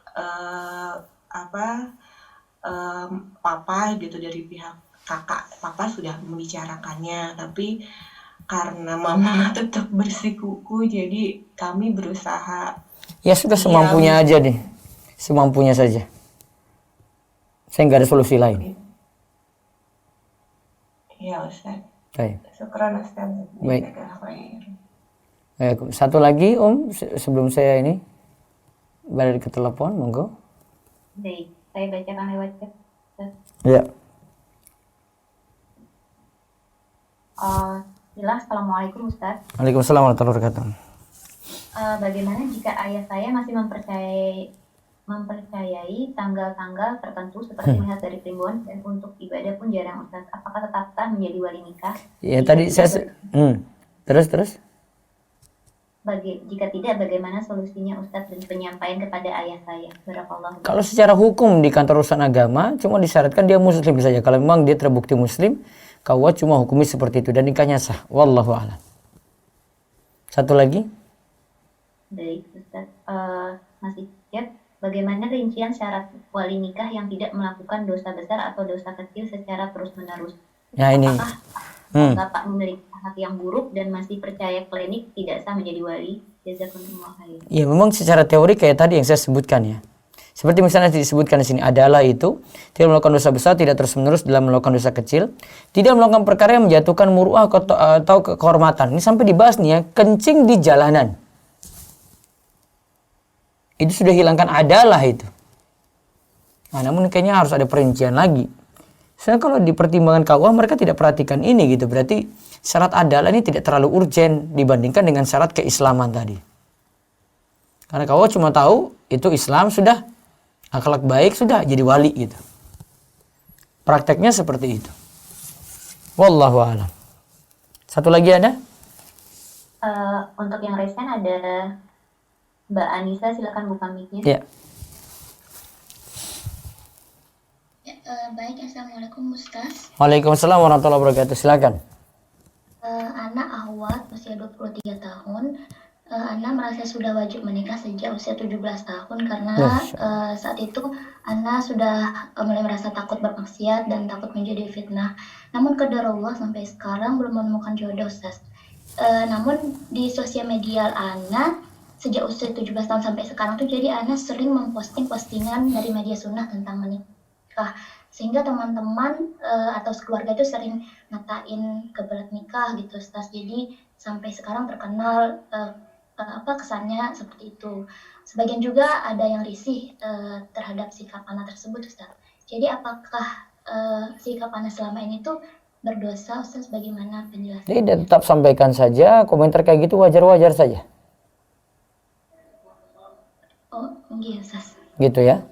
papa gitu, dari pihak kakak papa sudah membicarakannya, tapi karena mama tetap bersikukuh jadi kami berusaha. Ya sudah, semampunya aja deh, semampunya saja. Saya nggak ada solusi lain. Iya Ustaz. Baik. Syukran Ustaz. Baik. Satu lagi Om, sebelum saya ini balik ke telepon, monggo. Baik, saya bacakan lewat chat. Ya. Assalamualaikum Ustaz. Waalaikumsalam warahmatullahi wabarakatuh. Bagaimana jika ayah saya masih mempercayai tanggal-tanggal tertentu seperti melihat dari primbon, dan untuk ibadah pun jarang Ustaz? Apakah tetap sah menjadi wali nikah? Ya tadi saya terus. Jika tidak, bagaimana solusinya Ustadz dan penyampaian kepada ayah saya? Barakallahu. Kalau secara hukum di kantor urusan agama cuma disyaratkan dia muslim saja. Kalau memang dia terbukti muslim, KUA cuma hukumi seperti itu dan nikahnya sah. Wallahu a'lam. Satu lagi. Baik Ustadz, masih chat. Bagaimana rincian syarat wali nikah yang tidak melakukan dosa besar atau dosa kecil secara terus-menerus? Ya ini. Apakah Bapak memiliki hak yang buruk dan masih percaya klinik tidak sah menjadi wali? Jazakumullah khair. Ya memang secara teori kayak tadi yang saya sebutkan ya. Seperti misalnya disebutkan di sini, adalah itu tidak melakukan dosa besar, tidak terus-menerus dalam melakukan dosa kecil, tidak melakukan perkara yang menjatuhkan muruah atau kehormatan. Ini sampai dibahas nih ya, kencing di jalanan. Itu sudah hilangkan adalah itu. Nah, namun kayaknya harus ada perincian lagi. Soalnya kalau di pertimbangan KUA mereka tidak perhatikan ini gitu. Berarti syarat adalah ini tidak terlalu urgen dibandingkan dengan syarat keislaman tadi. Karena KUA cuma tahu itu Islam sudah, akhlak baik sudah, jadi wali gitu. Prakteknya seperti itu. Wallahu a'lam. Satu lagi ada? Untuk yang resen ada Mbak Anissa, silakan buka mic-nya. Ya. Baik, Assalamualaikum Ustaz. Waalaikumsalam warahmatullahi wabarakatuh. Silakan. Anak Ahwat, usia 23 tahun. Ana merasa sudah wajib menikah sejak usia 17 tahun karena saat itu Ana sudah mulai merasa takut bermaksiat dan takut menjadi fitnah. Namun qadarullah sampai sekarang belum menemukan jodoh, Ustaz. Namun di sosial media Ana sejak usia 17 tahun sampai sekarang tuh jadi Ana sering memposting postingan dari media sunnah tentang menikah. sehingga teman-teman atau keluarga itu sering ngatain kebelet nikah gitu Ustaz. Jadi sampai sekarang terkenal kesannya seperti itu. Sebagian juga ada yang risih terhadap sikap Ana tersebut Ustaz. Jadi apakah sikap Ana selama ini tuh berdosa Ustaz, bagaimana penjelasan? Jadi tetap sampaikan saja, komentar kayak gitu wajar-wajar saja. Oh, iya Ustaz. Gitu ya.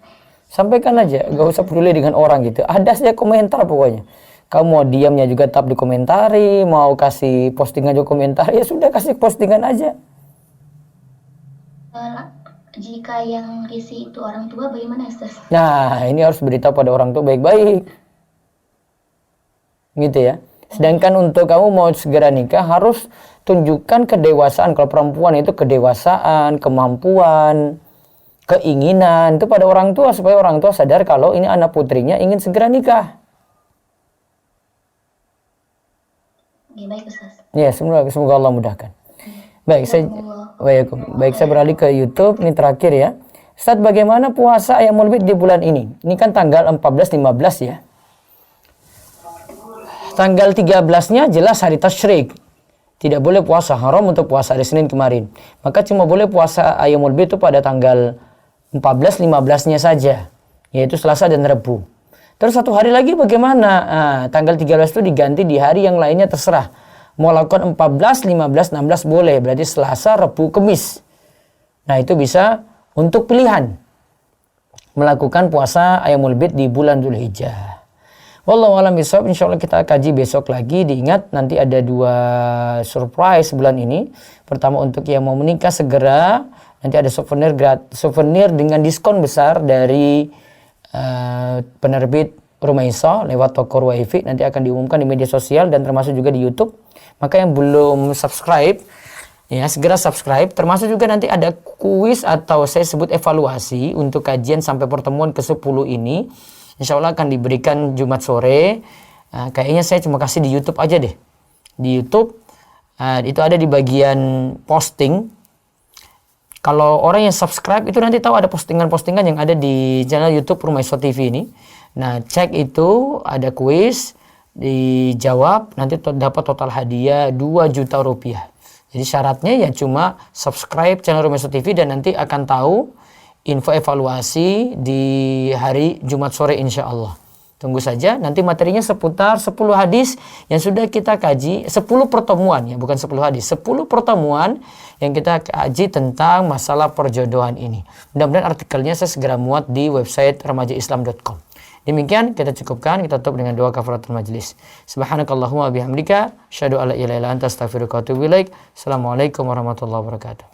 Sampaikan aja, gak usah peduli dengan orang gitu. Ada saja komentar pokoknya. Kamu mau diamnya juga tetap dikomentari, mau kasih postingan juga komentar, ya sudah kasih postingan aja. Jika yang risih itu orang tua, bagaimana Ustaz? Nah, ini harus beritahu pada orang tua baik-baik. Gitu ya. Sedangkan untuk kamu mau segera nikah, harus tunjukkan kedewasaan. Kalau perempuan itu kedewasaan, kemampuan, keinginan itu pada orang tua, supaya orang tua sadar kalau ini anak putrinya ingin segera nikah. Baik Ustaz. Ya, semoga Allah mudahkan. Baik, saya beralih ke YouTube. Ini terakhir ya. Ustaz, bagaimana puasa Ayyamul Bid di bulan ini? Ini kan tanggal 14-15 ya. Tanggal 13-nya jelas hari tasyrik. Tidak boleh puasa, haram untuk puasa hari Senin kemarin. Maka cuma boleh puasa Ayyamul Bid itu pada tanggal 14-15-nya saja, yaitu Selasa dan Rabu. Terus satu hari lagi bagaimana? Tanggal 13 itu diganti di hari yang lainnya, terserah. Mau lakukan 14, 15, 16 boleh. Berarti Selasa, Rabu, Kamis. Nah, itu bisa untuk pilihan melakukan puasa Ayyamul Bid di bulan Dzulhijjah. Wallahu a'lam bishawab. Insyaallah kita kaji besok lagi. Diingat nanti ada 2 surprise bulan ini. Pertama untuk yang mau menikah segera, nanti ada souvenir dengan diskon besar dari penerbit Rumaisa lewat toko Ruwaifi. Nanti akan diumumkan di media sosial dan termasuk juga di YouTube. Maka yang belum subscribe, ya segera subscribe. Termasuk juga nanti ada kuis atau saya sebut evaluasi untuk kajian sampai pertemuan ke-10 ini. Insya Allah akan diberikan Jumat sore. Kayaknya saya cuma kasih di YouTube aja deh. Di YouTube itu ada di bagian posting. Kalau orang yang subscribe itu nanti tahu ada postingan-postingan yang ada di channel YouTube Rumaisa TV ini. Nah, cek itu ada kuis, dijawab, nanti dapat total hadiah 2 juta rupiah. Jadi syaratnya ya cuma subscribe channel Rumaisa TV dan nanti akan tahu info evaluasi di hari Jumat sore insya Allah. Tunggu saja, nanti materinya seputar 10 hadis yang sudah kita kaji, 10 pertemuan ya, bukan 10 hadis, 10 pertemuan yang kita kaji tentang masalah perjodohan ini. Mudah-mudahan artikelnya saya segera muat di website remajaislam.com. Demikian kita cukupkan, kita tutup dengan doa kafaratul majlis. Subhanakallahumma bihamdika, asyhadu alla ilaha illa anta astaghfiruka wa atubu ilaik. Assalamualaikum warahmatullahi wabarakatuh.